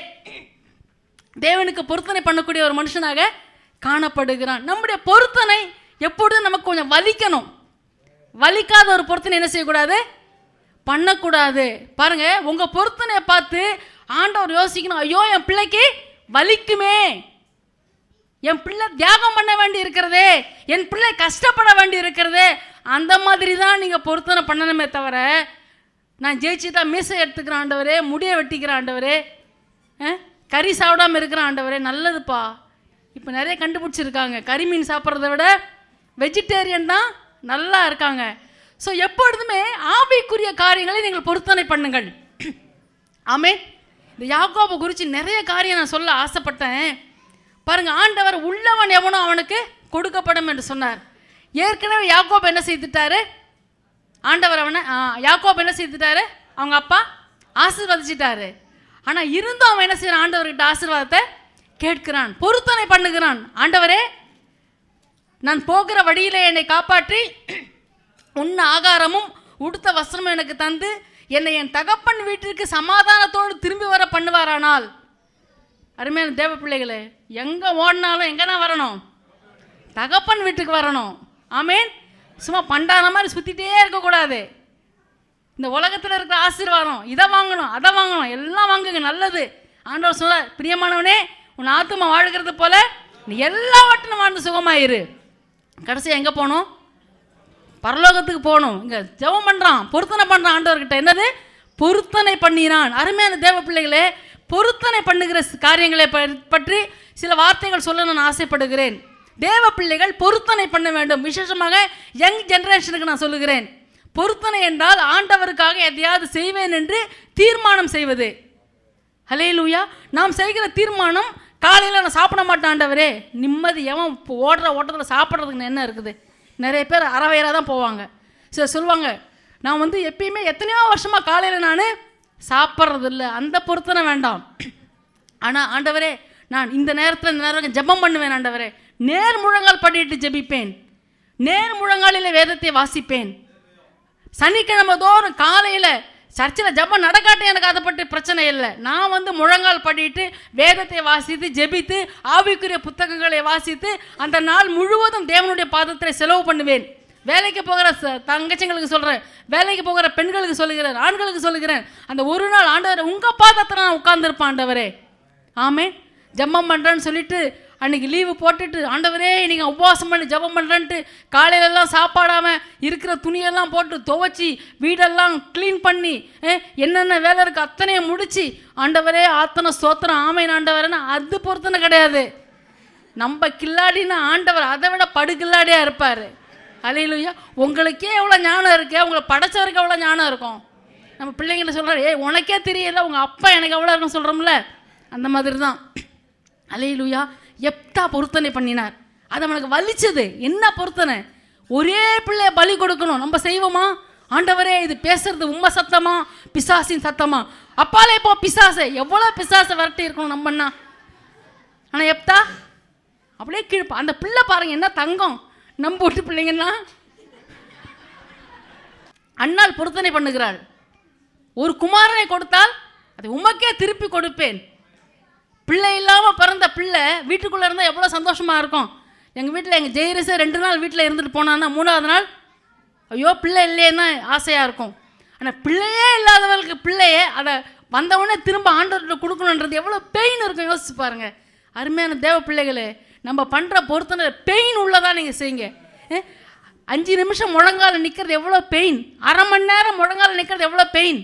தேவனுக்கு பொருத்தனை பண்ணக்கூடிய ஒரு மனுஷனாக காணப்படுகிறான். நம்முடைய பொருத்தனை எப்பொழுதும் நமக்கு கொஞ்சம் வலிக்கணும். வலிக்காத ஒரு பொருத்தனை என்ன செய்யக்கூடாது? பண்ணக்கூடாது. பாருங்க, உங்க பொருத்தனையை பார்த்து ஆண்டவர் யோசிக்கணும், ஐயோ என் பிள்ளைக்கு வலிக்குமே, என் பிள்ளை தியாகம் பண்ண வேண்டி இருக்கிறதே, என் பிள்ளை கஷ்டப்பட வேண்டி இருக்கிறதே. அந்த மாதிரி தான் நீங்கள் பொருத்தனை பண்ணணுமே தவிர, நான் ஜெயிச்சுட்டா மீசை எடுத்துக்கிறேன் ஆண்டவரே, முடியை வெட்டிக்கிறேன் ஆண்டவரே, கறி சாப்பிடாமல் இருக்கிறேன் ஆண்டவரே. நல்லதுப்பா. இப்போ நிறைய கண்டுபிடிச்சிருக்காங்க, கறி மீன் சாப்பிட்றத விட வெஜிடேரியன் தான் நல்லா இருக்காங்க. ஸோ எப்பொழுதுமே ஆவிக்குரிய காரியங்களை நீங்கள் பொருத்தனை பண்ணுங்கள். ஆமே. இந்த யாக்கோபு குறித்து நிறைய காரியம் நான் சொல்ல ஆசைப்பட்டேன். பாருங்க, ஆண்டவர் உள்ளவன் எவனோ அவனுக்கு கொடுக்கப்படும் என்று சொன்னார். ஏற்கனவே யாக்கோபு என்ன செய்துட்டாரு? ஆண்டவர் அவனை யாக்கோபு என்ன செய்துட்டாரு? அவங்க அப்பா ஆசீர்வதிச்சிட்டாரு. ஆனால் இருந்தும் அவன் என்ன செய்யறான்? ஆண்டவர்கிட்ட ஆசீர்வாதத்தை கேட்கிறான், பொருத்தனை பண்ணுகிறான். ஆண்டவரே, நான் போகிற வழியிலே என்னை காப்பாற்றி உண்ண ஆகாரமும் உடுத்த வஸ்திரமும் எனக்கு தந்து என்னை என் தகப்பன் வீட்டிற்கு சமாதானத்தோடு திரும்பி வர பண்ணுவாரானால். அருமையான தேவ பிள்ளைகளே, எங்கே ஓடினாலும் எங்கே தான் வரணும்? தகப்பன் வீட்டுக்கு வரணும். ஆமேன். சும்மா பண்டான மாதிரி சுற்றிட்டே இருக்கக்கூடாது. இந்த உலகத்தில் இருக்கிற ஆசீர்வாதம், இதை வாங்கணும் அதை வாங்கணும், எல்லாம் வாங்குங்க, நல்லது. ஆண்டவர் சொல்ல, பிரியமானவனே, உன் ஆத்துமா வாழ்கிறது போல நீ எல்லாவற்றிலும் வாழ்ந்து சுகமாயிரு. கடைசியாக எங்கே போகணும்? பரலோகத்துக்கு போகணும். இங்கே ஜெபம் பண்ணுறான், பொருத்தனை பண்ணுறான் ஆண்டவர்கிட்ட. என்னது? பொருத்தனை பண்ணினான். அருமையான தேவ பிள்ளைகளே, பொருத்தனை பண்ணுகிற காரியங்களை பற்றி சில வார்த்தைகள் சொல்ல நான் ஆசைப்படுகிறேன். தேவ பிள்ளைகள் பொருத்தனை பண்ண வேண்டும். விசேஷமாக யங் ஜெனரேஷனுக்கு நான் சொல்லுகிறேன். பொருத்தனை என்றால் ஆண்டவருக்காக எதையாவது செய்வேன் என்று தீர்மானம் செய்வது. ஹல்லேலூயா. நாம் செய்கிற தீர்மானம், காலையில் நான் சாப்பிட மாட்டேன் ஆண்டவரே, நிம்மதி. எவன் ஓடுற ஓட்டத்தில் சாப்பிட்றதுக்கு என்ன இருக்குது? நிறைய பேர் அறவயிறாக தான் போவாங்க. சரி சொல்லுவாங்க, நான் எப்பயுமே எத்தனையோ வருஷமாக காலையில் நான் சாப்பிட்றதில்ல. அந்த பொருத்தனை வேண்டாம். ஆனால் ஆண்டவரே, நான் இந்த நேரத்தில் இந்த நேரம் ஜெபம் பண்ணுவேன் ஆண்டவரே, நேர் முழங்கால் படிட்டு ஜெபிப்பேன், நேர் முழங்காலில் வேதத்தை வாசிப்பேன். சனிக்கிழமை தோறும் காலையில் சர்ச்சில் ஜெபம் நடக்காட்டே எனக்கு அதை பற்றி பிரச்சனை இல்லை. நான் முழங்கால் படிட்டு வேதத்தை வாசித்து ஜெபித்து ஆவிக்குரிய புத்தகங்களை வாசித்து அந்த நாள் முழுவதும் தேவனுடைய பாதத்தில் செலவு பண்ணுவேன். வேலைக்கு போகிற தங்கச்சிங்களுக்கு சொல்கிறேன், வேலைக்கு போகிற பெண்களுக்கு சொல்லுகிறேன், ஆண்களுக்கு சொல்லுகிறேன், அந்த ஒரு நாள் ஆண்டவரே உங்கள் பாதத்தில் நான் உட்கார்ந்துருப்பேன் ஆண்டவரே. ஆமே. ஜெபம் பண்ணுறேன்னு சொல்லிட்டு அன்றைக்கி லீவு போட்டுட்டு, ஆண்டவரே நீங்கள் உபவாசம் பண்ணி ஜெபம் பண்ணுறேன்ட்டு காலையிலெல்லாம் சாப்பாடாமல் இருக்கிற துணியெல்லாம் போட்டு துவைச்சி வீடெல்லாம் க்ளீன் பண்ணி என்னென்ன வேலை இருக்குது அத்தனையும் முடித்து, ஆண்டவரே ஆத்தனை ஸ்தோத்திரம் ஆமேன் ஆண்டவரேன்னா அது பொறுத்தனை கிடையாது. நம்ம கில்லாடினா ஆண்டவர் அதை விட படுகில்லாடியாக இருப்பார். அல்லேலூயா. உங்களுக்கே எவ்வளோ ஞானம் இருக்குது, உங்களை படைச்சவருக்கு எவ்வளோ ஞானம் இருக்கும். நம்ம பிள்ளைங்களை சொல்கிறார், உனக்கே தெரியல உங்கள் அப்பா எனக்கு எவ்வளோ இருக்குன்னு சொல்கிறோம்ல, அந்த மாதிரி தான். அல்லேலூயா. எப்தா பொருத்தனை பண்ணினார். அது அவனுக்கு வலிச்சது. என்ன பொருத்தனை? ஒரே பிள்ளைய பலி கொடுக்கணும். நம்ம செய்வோமா? ஆண்டவரே, இது பேசுறது உண்மை சத்தமா பிசாசின் சத்தமா? அப்பாலே போ பிசாசை, எவ்வளோ பிசாசை விரட்டி இருக்கணும் நம்மன்னா. ஆனால் எப்தா அப்படியே கீழ்ப்பா. அந்த பிள்ளை பாருங்க என்ன தங்கம். நம்ம வீட்டு பிள்ளைங்கன்னா அண்ணால் பொருத்தனை பண்ணுகிறாள். ஒரு குமாரனை கொடுத்தால் அதை உமக்கே திருப்பி கொடுப்பேன். பிள்ளை இல்லாமல் பிறந்த பிள்ளை வீட்டுக்குள்ளே இருந்தால் எவ்வளோ சந்தோஷமாக இருக்கும். எங்கள் வீட்டில் எங்கள் ஜெயரிசை 2 நாள் வீட்டில் இருந்துட்டு போனான்னா 3ஆவது நாள் ஐயோ பிள்ளை இல்லையேன்னா ஆசையாக இருக்கும். ஆனால் பிள்ளையே இல்லாதவர்களுக்கு பிள்ளையே அதை வந்தவொடனே திரும்ப ஆண்டவர்கிட்ட கொடுக்கணுன்றது எவ்வளோ பெயின் இருக்கும். யோசிச்சு பாருங்கள். அருமையான தேவ பிள்ளைகளே, நம்ம பண்ணுற பொருத்தனை பெயின் உள்ளதாக நீங்கள் செய்யுங்க. 5 நிமிஷம் முழங்கால நிற்கிறது எவ்வளோ பெயின், அரை மணி நேரம் முழங்கால நிற்கிறது எவ்வளோ பெயின்.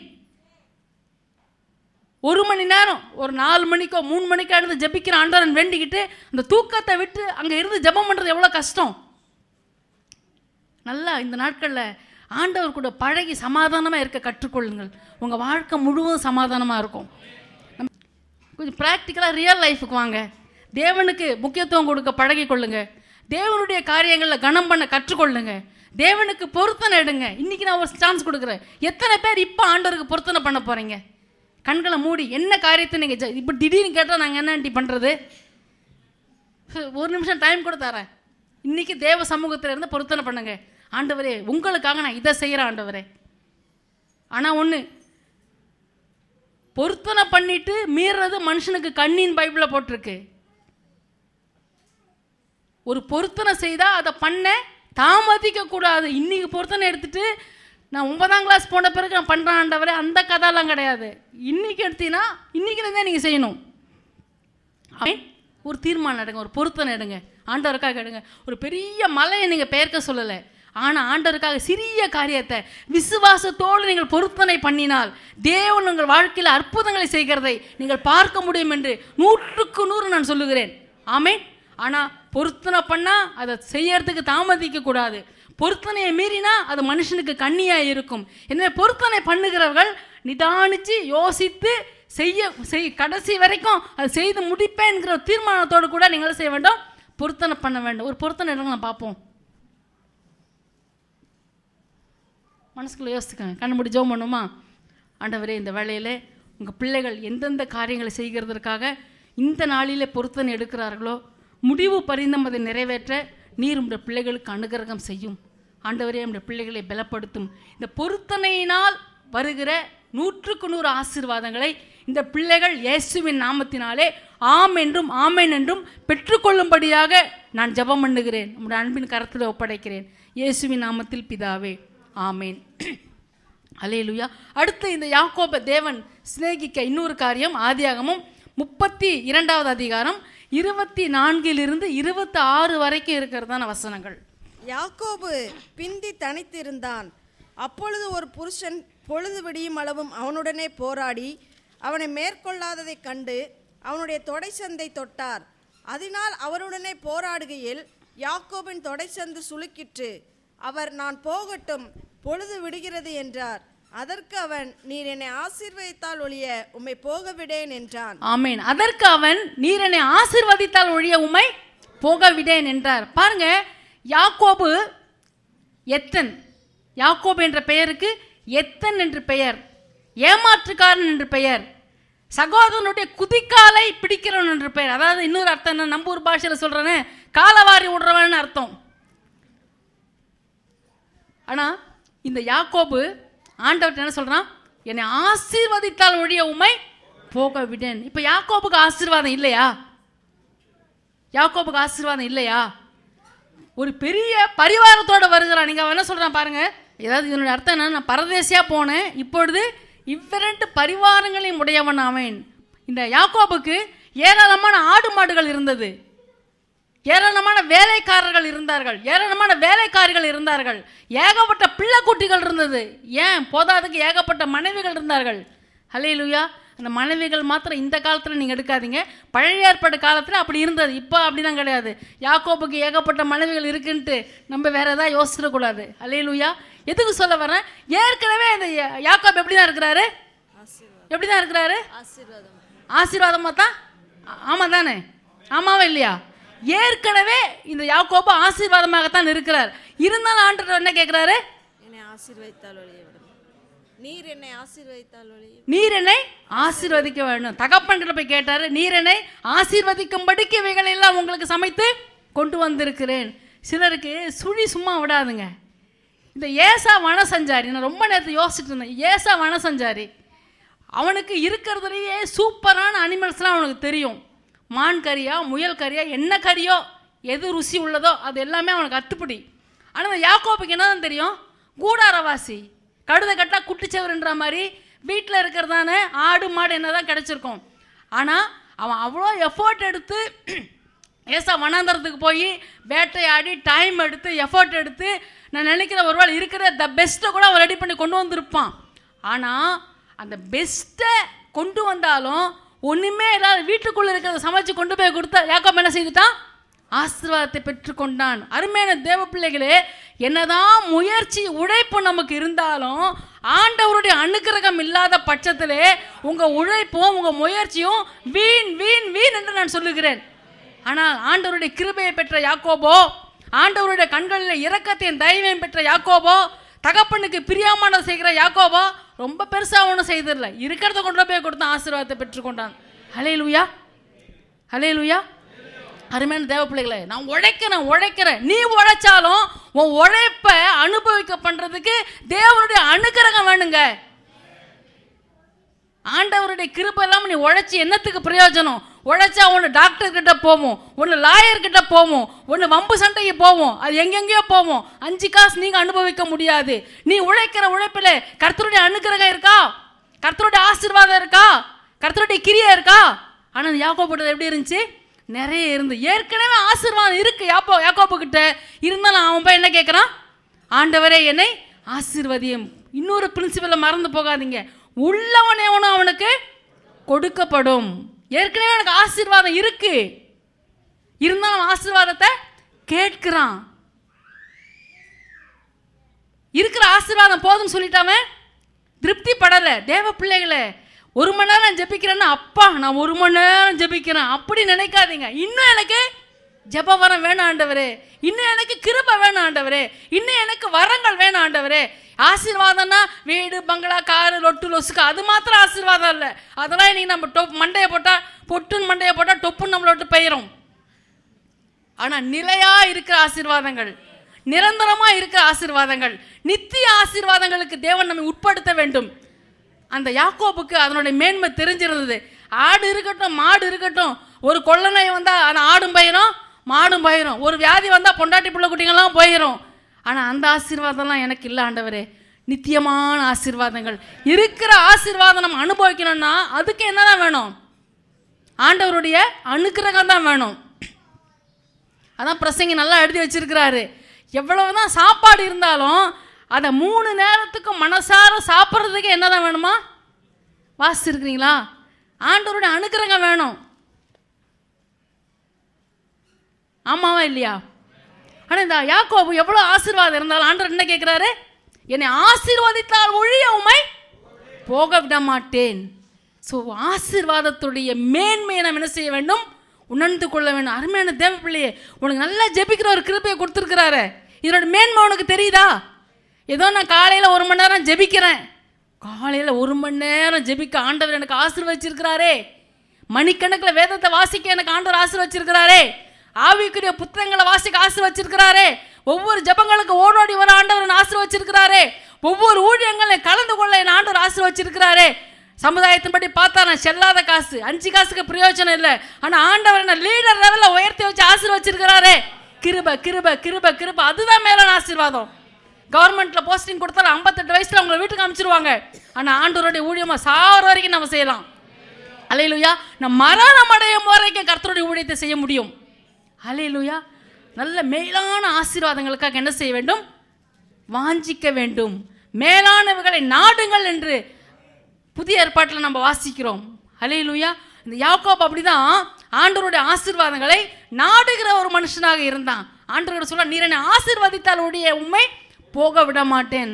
1 மணி நேரம், ஒரு 4 மணிக்கோ 3 மணிக்கோ இருந்து ஜெபிக்கிற ஆண்டவரன் வேண்டிக்கிட்டு அந்த தூக்கத்தை விட்டு அங்கே இருந்து ஜெபம் பண்ணுறது எவ்வளோ கஷ்டம். நல்லா இந்த நாட்களில் ஆண்டவர் கூட பழகி சமாதானமாக இருக்க கற்றுக்கொள்ளுங்கள். உங்கள் வாழ்க்கை முழுவதும் சமாதானமாக இருக்கும். கொஞ்சம் ப்ராக்டிக்கலாக ரியல் லைஃபுக்கு வாங்க. தேவனுக்கு முக்கியத்துவம் கொடுக்க பழகி கொள்ளுங்க. தேவனுடைய காரியங்களில் கனம் பண்ண கற்றுக்கொள்ளுங்க. தேவனுக்கு பொருத்தனை எடுங்க. இன்றைக்கி நான் ஒரு சான்ஸ் கொடுக்குறேன். எத்தனை பேர் இப்போ ஆண்டவருக்கு பொருத்தனை பண்ண போகிறீங்க? கண்களை மூடி என்ன காரியத்தை நீங்கள் இப்போ திடீர்னு கேட்டால் நாங்கள் என்ன பண்ணுறது? 1 நிமிஷம் டைம் கூட தரேன். இன்றைக்கி தேவ சமூகத்தில் இருந்து பொருத்தனை பண்ணுங்க. ஆண்டவரே, உங்களுக்காக நான் இதை செய்கிறேன் ஆண்டவரே. ஆனால் ஒன்று, பொருத்தனை பண்ணிட்டு மீறது மனுஷனுக்கு கண்ணின் பைபிளில் போட்டிருக்கு. ஒரு பொருத்தனை செய்தால் அதை பண்ண தாமதிக்க கூடாது. இன்னைக்கு பொருத்தனை எடுத்துட்டு நான் 9ஆம் கிளாஸ் போன பிறகு நான் பண்ணுறேன் ஆண்டவரே, அந்த கதையெல்லாம் கிடையாது. இன்னைக்கு எடுத்தீங்கன்னா இன்னைக்குலேருந்தே நீங்கள் செய்யணும். ஒரு தீர்மானம் எடுங்க, ஒரு பொருத்தனை எடுங்க, ஆண்டவருக்காக எடுங்க. ஒரு பெரிய மலையை நீங்கள் பெயர்க்க சொல்லலை, ஆனால் ஆண்டவருக்காக சிறிய காரியத்தை விசுவாசத்தோடு நீங்கள் பொருத்தனை பண்ணினால் தேவன் உங்கள் வாழ்க்கையில் அற்புதங்களை செய்கிறதை நீங்கள் பார்க்க முடியும் என்று 100க்கு 100 நான் சொல்லுகிறேன். ஆமென். ஆனால் பொருத்தனை பண்ணால் அதை செய்யறதுக்கு தாமதிக்க கூடாது. பொருத்தனையை மீறினா அது மனுஷனுக்கு கண்ணியாக இருக்கும். எனவே பொருத்தனை பண்ணுகிறவர்கள் நிதானித்து யோசித்து கடைசி வரைக்கும் அதை செய்து முடிப்பேன்கிற தீர்மானத்தோடு கூட நீங்கள் செய்ய வேண்டும், பொருத்தனை பண்ண வேண்டும். ஒரு பொருத்தனை எடுங்க, நான் பார்ப்போம். மனசுக்குள்ளே யோசிச்சுக்கங்க, கண்ணு மூடி ஜெபம் பண்ணுமா? ஆண்டவரே, இந்த வேளையில் உங்கள் பிள்ளைகள் எந்தெந்த காரியங்களை செய்கிறதற்காக இந்த நாளிலே பொருத்தனை எடுக்கிறார்களோ முடிவு பரிந்தம் அதை நிறைவேற்ற நீர் உடைய பிள்ளைகளுக்கு அனுகிரகம் செய்யும். ஆண்டவரே, உடைய பிள்ளைகளை பலப்படுத்தும். இந்த பொருத்தனையினால் வருகிற 100க்கு 100 ஆசீர்வாதங்களை இந்த பிள்ளைகள் இயேசுவின் நாமத்தினாலே ஆம் என்றும் ஆமென் என்றும் பெற்றுக்கொள்ளும்படியாக நான் ஜெபம் பண்ணுகிறேன். உங்களுடைய அன்பின் கரத்தில் ஒப்படைக்கிறேன். இயேசுவின் நாமத்தில் பிதாவே, ஆமேன். அல்லேலூயா. அடுத்து இந்த யாக்கோபை தேவன் சிநேகிக்க இன்னொரு காரியம் ஆதியாகமம் 32வது அதிகாரம் 24 - 26 வரைக்கும் இருக்கிறதான வசனங்கள். யாக்கோபு பிந்தி தனித்திருந்தான். அப்பொழுது ஒரு புருஷன் பொழுது விடியும் அளவும் அவனுடனே போராடி அவனை மேற்கொள்ளாததை கண்டு அவனுடைய தொடைச்சந்தை தொட்டார். அதனால் அவருடனே போராடுகையில் யாக்கோபின் தொடைச்சந்து சுளுக்கிற்று. அவர், நான் போகட்டும், பொழுது விடுகிறது என்றார். அதற்கு அவன், நீர் என்னை ஆசீர்வதித்தால் ஒழிய உம்மை போக விடேன் என்றான். ஆமென். அதற்கு அவன், நீர் என்னை ஆசீர்வதித்தால் ஒழிய உம்மை போக விடேன் என்றார். பாருங்க, யாக்கோபு எத்தன், யாக்கோபு என்ற பெயருக்கு எத்தன் என்று பெயர், ஏமாற்றுக்காரன் என்று பெயர், சகோதரனுடைய குதிக்காலை பிடிக்கிறவன் என்று பெயர். அதாவது இன்னொரு அர்த்தம் என்ன, நம்ம ஊர் பாஷையில் சொல்றேன்னு, காலவாரி விடுறவன் அர்த்தம். ஆனால் இந்த யாக்கோபு ஆண்டவர்கிட்ட என்ன சொல்கிறான்? என்னை ஆசீர்வதித்தால் ஒழிய உம்மை போக விடேன். இப்போ யாக்கோபுக்கு ஆசீர்வாதம் இல்லையா? யாக்கோபுக்கு ஆசீர்வாதம் இல்லையா? ஒரு பெரிய பரிவாரத்தோடு வருகிறான். நீங்கள் அவன் என்ன சொல்கிறான் பாருங்க. ஏதாவது இதனுடைய அர்த்தம் என்ன, நான் பரதேசியாக போனேன், இப்பொழுது இவ்விரண்டு பரிவாரங்களையும் உடையவன் அவன். இந்த யாக்கோபுக்கு ஏராளமான ஆடு மாடுகள் இருந்தது, ஏராளமான வேலைக்காரர்கள் இருந்தார்கள், ஏராளமான வேலைக்காரிகள் இருந்தார்கள், ஏகப்பட்ட பிள்ளைக்குட்டிகள் இருந்தது. ஏன் போதாதுக்கு ஏகப்பட்ட மனைவிகள் இருந்தார்கள். அல்லேலூயா. அந்த மனைவிகள் மாத்திரம் இந்த காலத்தில் நீங்கள் எடுக்காதீங்க, பழைய ஏற்பாடு காலத்தில் அப்படி இருந்தது. இப்போ அப்படிலாம் கிடையாது. யாக்கோபுக்கு ஏகப்பட்ட மனைவிகள் இருக்குன்ட்டு நம்ம வேற ஏதாவது யோசிச்சிடக்கூடாது. அல்லேலூயா. எதுக்கு சொல்ல வரேன், ஏற்கனவே இந்த யாக்கோபு எப்படி தான் இருக்கிறாரு? எப்படி தான் இருக்கிறாரு? ஆசீர்வாதமாக தான். ஆமாம் தானே? ஆமாவா இல்லையா? ஏற்கனவே இந்த யாக்கோபு ஆசீர்வாதமாகத்தான் இருக்கிறார். இருந்தாலும் ஆண்டவர் என்ன கேட்கிறாரு? என்னை ஆசீர்வதித்தால் ஒழிய நீர் என்னை ஆசீர்வதித்தால் ஒழிய நீர் என்னை ஆசீர்வதிக்க வேண்டும். தகப்பன்கிட்ட போய் கேட்டாரு, நீர் என்னை ஆசீர்வதிக்கும்படிக்கு இவைகளை எல்லாம் உங்களுக்கு சமைத்து கொண்டு வந்திருக்கிறேன். சிலருக்கு சுழி சும்மா விடாதுங்க. இந்த ஏசா வனசஞ்சாரி, நான் ரொம்ப நேரத்தை யோசிச்சுட்டு இருந்தேன். ஏசா வனசஞ்சாரி, அவனுக்கு இருக்கிறதுலையே சூப்பரான அனிமல்ஸ்லாம் அவனுக்கு தெரியும். மான் கறியா, முயல் கறியா, என்ன கறியோ, எது ருசி உள்ளதோ அது எல்லாமே அவனுக்கு அத்துப்படி. ஆனால் இந்த யாக்கோபுக்கு என்ன தான் தெரியும்? கூடாரவாசி, கழுதை கட்டா குட்டிச்சவருன்ற மாதிரி வீட்டில் இருக்கிறதான ஆடு மாடு என்ன தான் கிடச்சிருக்கும். ஆனால் அவன் அவ்வளோ எஃபோர்ட் எடுத்து ஏசா வனாந்தரத்துக்கு போய் வேட்டையாடி டைம் எடுத்து எஃபோர்ட் எடுத்து, நான் நினைக்கிற ஒரு வேளை இருக்கிற த பெஸ்ட்டை கூட அவன் ரெடி பண்ணி கொண்டு வந்திருப்பான். ஆனால் அந்த பெஸ்ட்டை கொண்டு வந்தாலும் ஒண்ணுமே இல்லாத வீட்டுக்குள்ள இருக்கிறத சமைச்சு கொண்டு போய் கொடுத்தா யாக்கோபு என்ன செய்துட்டான்? ஆசீர்வாதத்தை பெற்றுக்கொண்டான். அருமையான தேவ பிள்ளைகளே, என்னதான் முயற்சி உழைப்பு நமக்கு இருந்தாலும் ஆண்டவருடைய அனுக்கிரகம் இல்லாத பட்சத்திலே உங்க உழைப்பும் உங்க முயற்சியும் வீண் வீண் வீண் என்று நான் சொல்லுகிறேன். ஆனால் ஆண்டவருடைய கிருபையை பெற்ற யாக்கோபோ, ஆண்டவருடைய கண்களில் இரக்கத்தையும் தயவையும் பெற்ற யாக்கோபோ, தகப்பனுக்கு பிரியமானதை செய்கிற யாக்கோபோ ரொம்ப பெருசா ஒன்றும் செய்திடல, இருக்கிறத கொண்டு போய் கொடுத்தான், ஆசீர்வாதத்தை பெற்றுக்கொண்டான். ஹல்லேலூயா, ஹல்லேலூயா. அருமையான தேவ பிள்ளைகளே, நான் உழைக்கிறேன். நீ உழைச்சாலும் உன் உழைப்பை அனுபவிக்க பண்றதுக்கு தேவனுடைய அனுக்கிரகம் வேணுங்க. ஆண்டவருடைய கிருபை இல்லாம நீ உழைச்சி என்னத்துக்கு பிரயோஜனம்? உழைச்சா ஒன்று டாக்டர் கிட்ட போவோம், ஒன்று லாயர் கிட்ட போவோம், ஒன்று வம்பு சண்டைக்கு போவோம், அது எங்கெங்கேயோ போவோம். 5 காசு நீங்க அனுபவிக்க முடியாது. நீ உழைக்கிற உழைப்பில் கர்த்தருடைய அனுக்கிரகம் இருக்கா? கர்த்தருடைய ஆசீர்வாதம் இருக்கா? கர்த்தருடைய கிரியை இருக்கா? ஆனால் யாக்கோபு எப்படி இருந்துச்சு? நிறைய இருந்து ஏற்கனவே ஆசீர்வாதம் இருக்கு யாக்கோபு கிட்ட. இருந்தாலும் அவன் போய் என்ன கேட்குறான்? ஆண்டவரே என்னை ஆசீர்வதியும். இன்னொரு பிரின்சிபலை மறந்து போகாதீங்க, உள்ளவனே அவனுக்கு கொடுக்கப்படும். ஏற்கனவே எனக்கு ஆசீர்வாதம் இருக்கு, இருந்தாலும் ஆசீர்வாதத்தை கேட்கிறான். இருக்கிற ஆசீர்வாதம் போதும் சொல்லிட்டாம திருப்தி படலை. தேவ பிள்ளைகளே, 1 மணி நேரம் ஜெபிக்கிறேன்னா அப்பா நான் 1 மணி நேரம் ஜெபிக்கிறேன் அப்படி நினைக்காதீங்க. இன்னும் எனக்கு ஜெப வரம் வேணும் ஆண்டவரே, இன்னும் எனக்கு கிருபை வேணும் ஆண்டவரே, இன்னும் எனக்கு வரங்கள் வேணும் ஆண்டவரே. ஆசீர்வாதம்னா வீடு, பங்களா, காரு, லொட்டு, லொசுக்கு, அது மாத்திரம் ஆசீர்வாதம் இல்லை. அதெல்லாம் இன்னைக்கு நம்ம மண்டையை போட்டால் பொட்டுன்னு மண்டையை போட்டால் டொப்புன்னு நம்மளை விட்டு போயிடும். ஆனால் நிலையா இருக்கிற ஆசீர்வாதங்கள், நிரந்தரமா இருக்கிற ஆசீர்வாதங்கள், நித்திய ஆசீர்வாதங்களுக்கு தேவன் நம்மை உட்படுத்த வேண்டும். அந்த யாக்கோபுக்கு அதனுடைய மேன்மை தெரிஞ்சிருந்தது. ஆடு இருக்கட்டும், மாடு இருக்கட்டும், ஒரு கொள்ளை நோய் வந்தால் அந்த ஆடும் போயிடும், மாடும் போயிடும். ஒரு வியாதி வந்தால் பொண்டாட்டி பிள்ளை குட்டிங்கெல்லாம் போயிடும். ஆனால் அந்த ஆசீர்வாதம்லாம் எனக்கு இல்லை ஆண்டவரே. நித்தியமான ஆசீர்வாதங்கள் இருக்கிற ஆசீர்வாதம் நம்ம அனுபவிக்கணும்னா அதுக்கு என்னதான் வேணும்? ஆண்டவருடைய அனுக்கிரகம் தான் வேணும். அதான் பிரசங்கி நல்லா எழுதி வச்சிருக்கிறாரு. எவ்வளவுதான் சாப்பாடு இருந்தாலும் அதை 3 நேரத்துக்கு மனசார சாப்பிட்றதுக்கு என்னதான் வேணுமா? வாசிச்சிருக்கிறீங்களா? ஆண்டவருடைய அனுக்கிரகம் வேணும். ஆமாவா இல்லையா? ஆனால் இந்த யாக்கோபு எவ்வளோ ஆசீர்வாதம் இருந்தாலும் ஆண்டவர் என்ன கேட்குறாரு? என்னை ஆசீர்வதித்தால் ஒழிய உம்மை போக விட மாட்டேன். ஸோ ஆசீர்வாதத்துடைய மேன்மையை நம்ம என்ன செய்ய வேண்டும்? உணர்ந்து கொள்ள வேண்டும். அருமையான தேவ பிள்ளையே, உனக்கு நல்லா ஜெபிக்கிற ஒரு கிருபையை கொடுத்துருக்கிறாரு. இதோட மேன்மை உனக்கு தெரியுதா? ஏதோ நான் காலையில் 1 மணி நேரம் ஜெபிக்கிறேன், காலையில் 1 மணி நேரம் ஜெபிக்க ஆண்டவர் எனக்கு ஆசீர்வதிச்சிருக்கிறாரே. மணிக்கணக்கில் வேதத்தை வாசிக்க எனக்கு ஆண்டவர் ஆசீர்வதிச்சிருக்கிறாரே. ஆவிக்குரிய புத்தகங்களை வாசிக்க ஆசீர்வதிச்சிருக்கிறாரே. ஒவ்வொரு ஜபங்களுக்கு ஓடோடி வர ஆண்டவர் ஆசீர்வதிச்சிருக்கிறாரே. ஒவ்வொரு ஊழியங்களை கலந்து கொள்ள என் ஆண்டவர் ஆசீர்வதிச்சிருக்கிறாரே. சமுதாயத்தின்படி பார்த்தா நான் செல்லாத காசு, 5 காசுக்கு பிரயோஜனம் இல்லை. ஆனால் ஆண்டவர் என்ன லீடர் லெவலில் உயர்த்தி வச்சு ஆசீர்வதிச்சிருக்கிறாரே. கிருபை கிருபை கிருபை கிருபை, அதுதான் மேலான ஆசீர்வாதம். கவர்மெண்ட்ல போஸ்டிங் கொடுத்தாலும் 58 வயசுல உங்களை வீட்டுக்கு அனுப்பிச்சிருவாங்க. ஆனால் ஆண்டவருடைய ஊழியமா சாவர வரைக்கும் நம்ம செய்யலாம். அல்லேலூயா. நம்ம மரணம் அடையும் வரைக்கும் கர்த்தருடைய ஊழியத்தை செய்ய முடியும். அல்லேலூயா. நல்ல மேலான ஆசீர்வாதங்களுக்காக என்ன செய்ய வேண்டும்? வாஞ்சிக்க வேண்டும். மேலானவைகளை நாடுங்கள் என்று புதிய ஏற்பாட்டில் நம்ம வாசிக்கிறோம். அல்லேலூயா. இந்த யாக்கோபு அப்படிதான் ஆண்டவருடைய ஆசீர்வாதங்களை நாடுகிற ஒரு மனுஷனாக இருந்தான். ஆண்டவர் சொல்ல, நீர் என்னை ஆசீர்வதித்தால் உடைய உண்மை போக விட மாட்டேன்.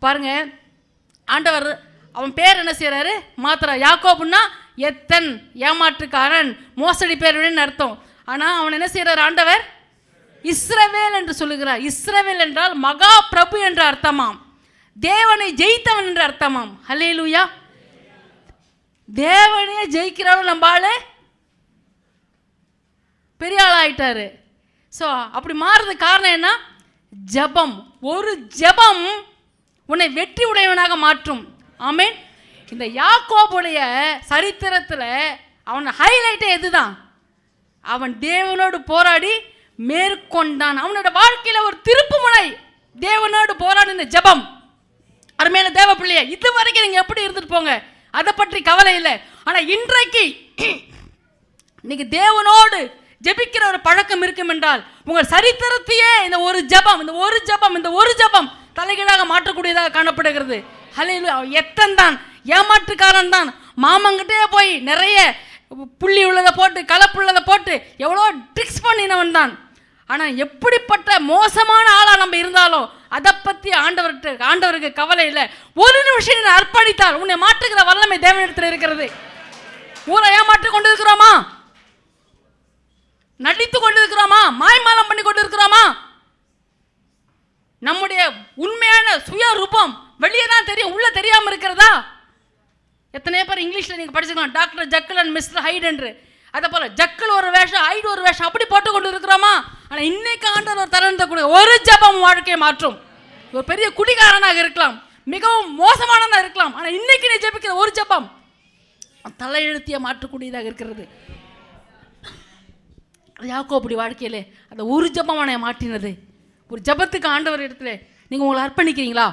பாருங்க, ஆண்டவர் அவன் பேர் என்ன செய்யறாரு? மாத்திர. யாக்கோபுன்னா எத்தன், ஏமாற்றுக்காரன், மோசடி பேருன்னு அர்த்தம். ஆனால் அவன் என்ன செய்யறாரு? ஆண்டவர் இஸ்ரவேல் என்று சொல்லுகிறார். இஸ்ரவேல் என்றால் மகா பிரபு என்ற அர்த்தமாம், தேவனை ஜெயித்தவன் என்ற அர்த்தமாம். ஹல்லேலூயா. தேவனையே ஜெயிக்கிறாலும் நம்ம ஆளு பெரிய ஆள் ஆயிட்டாரு. ஸோ அப்படி மாறுறது காரணம் என்ன? ஜபம். ஒரு ஜபம் உன்னை வெற்றி உடையவனாக மாற்றும். ஆமென். இந்த யாக்கோபுடைய சரித்திரத்தில் அவன் ஹைலைட்டே எதுதான்? அவன் தேவனோடு போராடி மேற்கொண்டான். அவனோட வாழ்க்கையில் ஒரு திருப்புமுனை தேவனோடு போராடின ஜபம். அருமையான தேவ பிள்ளைய, இது வரைக்கும் நீங்க எப்படி இருந்துட்டு போங்க, அதை பற்றி கவலை இல்லை. ஆனால் இன்றைக்கு இன்னைக்கு தேவனோடு ஜெபிக்கிற ஒரு பழக்கம் இருக்கும் என்றால் உங்கள் சரித்திரத்தையே இந்த ஒரு ஜபம் தலைகீழாக மாற்றக்கூடியதாக காணப்படுகிறது. ஹல்லேலூயா. எத்தன் தான், ஏமாற்றுக்காரன் தான், மாமங்கிட்டே போய் நிறைய புள்ளி உள்ளதை போட்டு கலப்புள்ளதை போட்டு எவ்வளோ ட்ரிக்ஸ் பண்ணினவன் தான். ஆனால் எப்படிப்பட்ட மோசமான ஆளாக நம்ம இருந்தாலும் அதை பற்றி ஆண்டவருக்கு கவலை இல்லை. ஒரு நிமிஷம் அர்ப்பணித்தால் உன்னை மாற்றுகிற வல்லமை தேவனிடத்தில் இருக்கிறது. ஊரை ஏமாற்றிக் கொண்டு இருக்கிறோமா? நடித்து கொண்டு இருக்கிறோமா? மாய்மாலம் பண்ணி கொண்டு இருக்கிறோமா? நம்முடைய உண்மையான சுய ரூபம் வெளியே தான் தெரியும், உள்ள தெரியாம இருக்கிறதா? எத்தனை பேர் இங்கிலீஷ்ல நீங்க படிச்சுக்கலாம், டாக்டர் ஜக்கிள் அண்ட் மிஸ்டர் ஹைட் என்று. அதே போல ஜக்கிள் ஒரு வேஷம், ஹைட் ஒரு வேஷம், அப்படி போட்டு கொண்டு இருக்கிறோமா? ஆனா இன்னைக்கு ஆண்டவர் ஒரு தருணத்தை கூட ஒரு ஜெபம் வாழ்க்கையை மாற்றும். ஒரு பெரிய குடிகாரனாக இருக்கலாம், மிகவும் மோசமானதாக இருக்கலாம், ஆனா இன்னைக்கு நீ ஜெபிக்கிற ஒரு ஜெபம் தலையெழுத்திய மாற்றக்கூடியதாக இருக்கிறது. யாக்கோபுடைய வாழ்க்கையிலே அந்த ஒரு ஜெபம் அவனை மாற்றினது. ஒரு ஜெபத்துக்கு ஆண்டவர் இடத்துல நீங்க உங்களை அர்ப்பணிக்கிறீங்களா?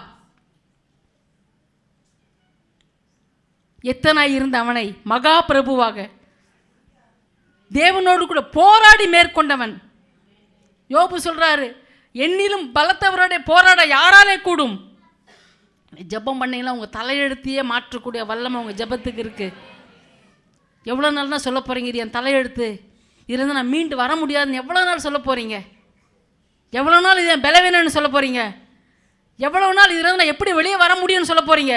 எத்தனாய் இருந்த அவனை மகா பிரபுவாக தேவனோடு கூட போராடி மேற்கொண்டவன். யோபு சொல்றாரு, என்னிலும் பலத்தவரோட போராட யாராலே கூடும்? ஜெபம் பண்ணீங்களா உங்க தலையெழுத்தையே மாற்றக்கூடிய வல்லமை உங்க ஜெபத்துக்கு இருக்கு. எவ்வளோ நாள் தான் சொல்ல போறீங்க, இது என் தலையெழுத்து, இதுலேருந்து நான் மீண்டு வர முடியாதுன்னு எவ்வளோ நாள் சொல்ல போறீங்க? எவ்வளோ நாள் இது என் பலவீனன்னு சொல்ல போறீங்க? எவ்வளோ நாள் இதுலேருந்து நான் எப்படி வெளியே வர முடியும்னு சொல்ல போறீங்க?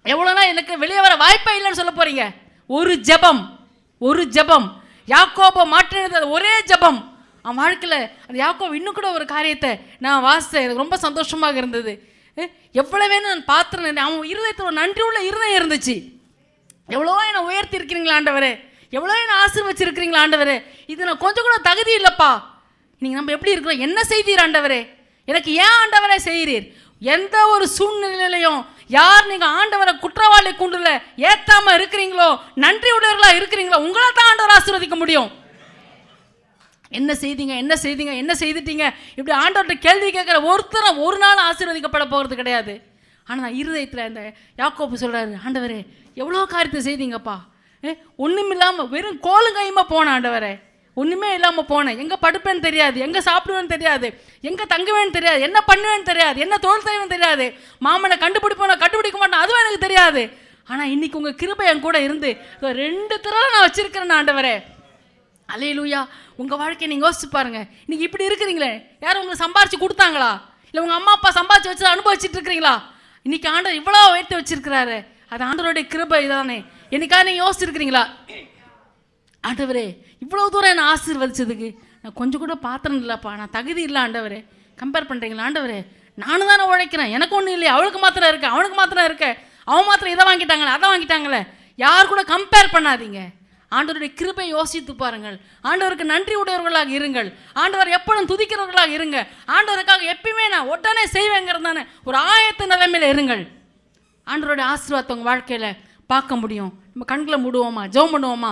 எவ்வளோ நாள் எனக்கு வெளியே வர வாய்ப்பே இல்லைன்னு சொல்ல போறீங்க? ஒரு ஜெபம், ஒரு ஜெபம் யாக்கோபை மாற்றினது ஒரே ஜெபம். அவன் வாழ்க்கையில் அந்த யாக்கோபு இன்னும் கூட ஒரு காரியத்தை நான் வாசித்தேன், எனக்கு ரொம்ப சந்தோஷமாக இருந்தது. எவ்வளோ வேணும் நான் பார்த்துருந்தேன், அவன் இருதயத்தில் ஒரு நன்றி உள்ள இருதயம் இருந்துச்சு. எவ்வளோ என்னை உயர்த்தி இருக்கிறீங்களா ஆண்டவரே, எவ்வளோ என்னை ஆசீர்வச்சிருக்கிறீங்களா ஆண்டவரே, இது நான் கொஞ்சம் கூட தகுதி இல்லைப்பா, நீங்கள் நம்ம எப்படி இருக்கிறோம், என்ன செய்தீர் ஆண்டவரே, எனக்கு ஏன் ஆண்டவரே செய்கிறீர்? எந்த ஒரு சூழ்நிலையிலையும் யார் நீங்கள் ஆண்டவரை குற்றவாளி கூண்டுல ஏற்றாம இருக்கிறீங்களோ, நன்றி உடையவர்களா இருக்கிறீங்களோ, உங்களை தான் ஆண்டவர் ஆசீர்வதிக்க முடியும். என்ன செய்தீங்க, என்ன செய்தீங்க, என்ன செய்துட்டீங்க, இப்படி ஆண்டவர்கிட்ட கேள்வி கேட்குற ஒருத்தரும் ஒரு நாள் ஆசீர்வதிக்கப்பட போகிறது கிடையாது. ஆனால் இருதயத்தில் இந்த யாக்கோபு சொல்கிறாரு, ஆண்டவரே எவ்வளோ காரியத்தை செய்தீங்கப்பா, ஒன்றும் இல்லாமல் வெறும் கோலும் கையுமா போனேன் ஆண்டவரே, ஒன்றுமே இல்லாமல் போனேன், எங்கே படுப்பேன்னு தெரியாது, எங்கே சாப்பிடுவேன்னு தெரியாது, எங்கே தங்குவேன்னு தெரியாது, என்ன பண்ணுவேன்னு தெரியாது, என்ன தொழில் செய்வேன்னு தெரியாது, மாமனை கண்டுபிடிப்பேன் கண்டுபிடிக்க மாட்டேன் அதுவும் எனக்கு தெரியாது. ஆனால் இன்னைக்கு உங்கள் கிருபை என் கூட இருந்து 2 திரளை நான் வச்சிருக்கிறேன் ஆண்டவரே. அல்லேலூயா. உங்கள் வாழ்க்கையை நீங்கள் யோசிச்சு பாருங்க. இன்னைக்கு இப்படி இருக்கிறீங்களே, யாரும் உங்களுக்கு சம்பாரிச்சு கொடுத்தாங்களா? இல்லை உங்கள் அம்மா அப்பா சம்பாரிச்சு வச்சு அனுபவிச்சுட்டு இருக்கிறீங்களா? இன்னைக்கு ஆண்டவர் இவ்வளோ உயர்த்தி வச்சிருக்கிறாரு, அது ஆண்டவருடைய கிருபை தானே. என்னைக்காக நீங்கள் யோசிச்சிருக்கிறீங்களா, ஆண்டவரே இவ்வளோ தூரம் என்னை ஆசீர்வதிச்சதுக்கு நான் கொஞ்சம் கூட பாத்திரம் இல்லைப்பா, நான் தகுதி இல்லை ஆண்டவரே, கம்பேர் பண்ணுறீங்களா ஆண்டவரே? நானும் தானே உழைக்கிறேன், எனக்கு ஒன்றும் இல்லையா, அவளுக்கு மாத்திரம் இருக்க, அவனுக்கு மாத்திரம் இருக்க, அவன் மாத்திரம் இதை வாங்கிட்டாங்களே அதை வாங்கிட்டாங்களே, யார் கூட கம்பேர் பண்ணாதீங்க. ஆண்டவருடைய கிருபை யோசித்து பாருங்கள். ஆண்டவருக்கு நன்றி உடையவர்களாக இருங்கள். ஆண்டவர் எப்பொழுதும் துதிக்கிறவர்களாக இருங்க. ஆண்டவருக்காக எப்பயுமே நான் உடனே செய்வேங்கிறதானே ஒரு ஆயத்த நிலைமையில் இருங்கள். ஆண்டவருடைய ஆசீர்வாதத்தை உங்கள் வாழ்க்கையில் பார்க்க முடியும். நம்ம கண்களை மூடுவோமா, ஜெபம் பண்ணுவோமா?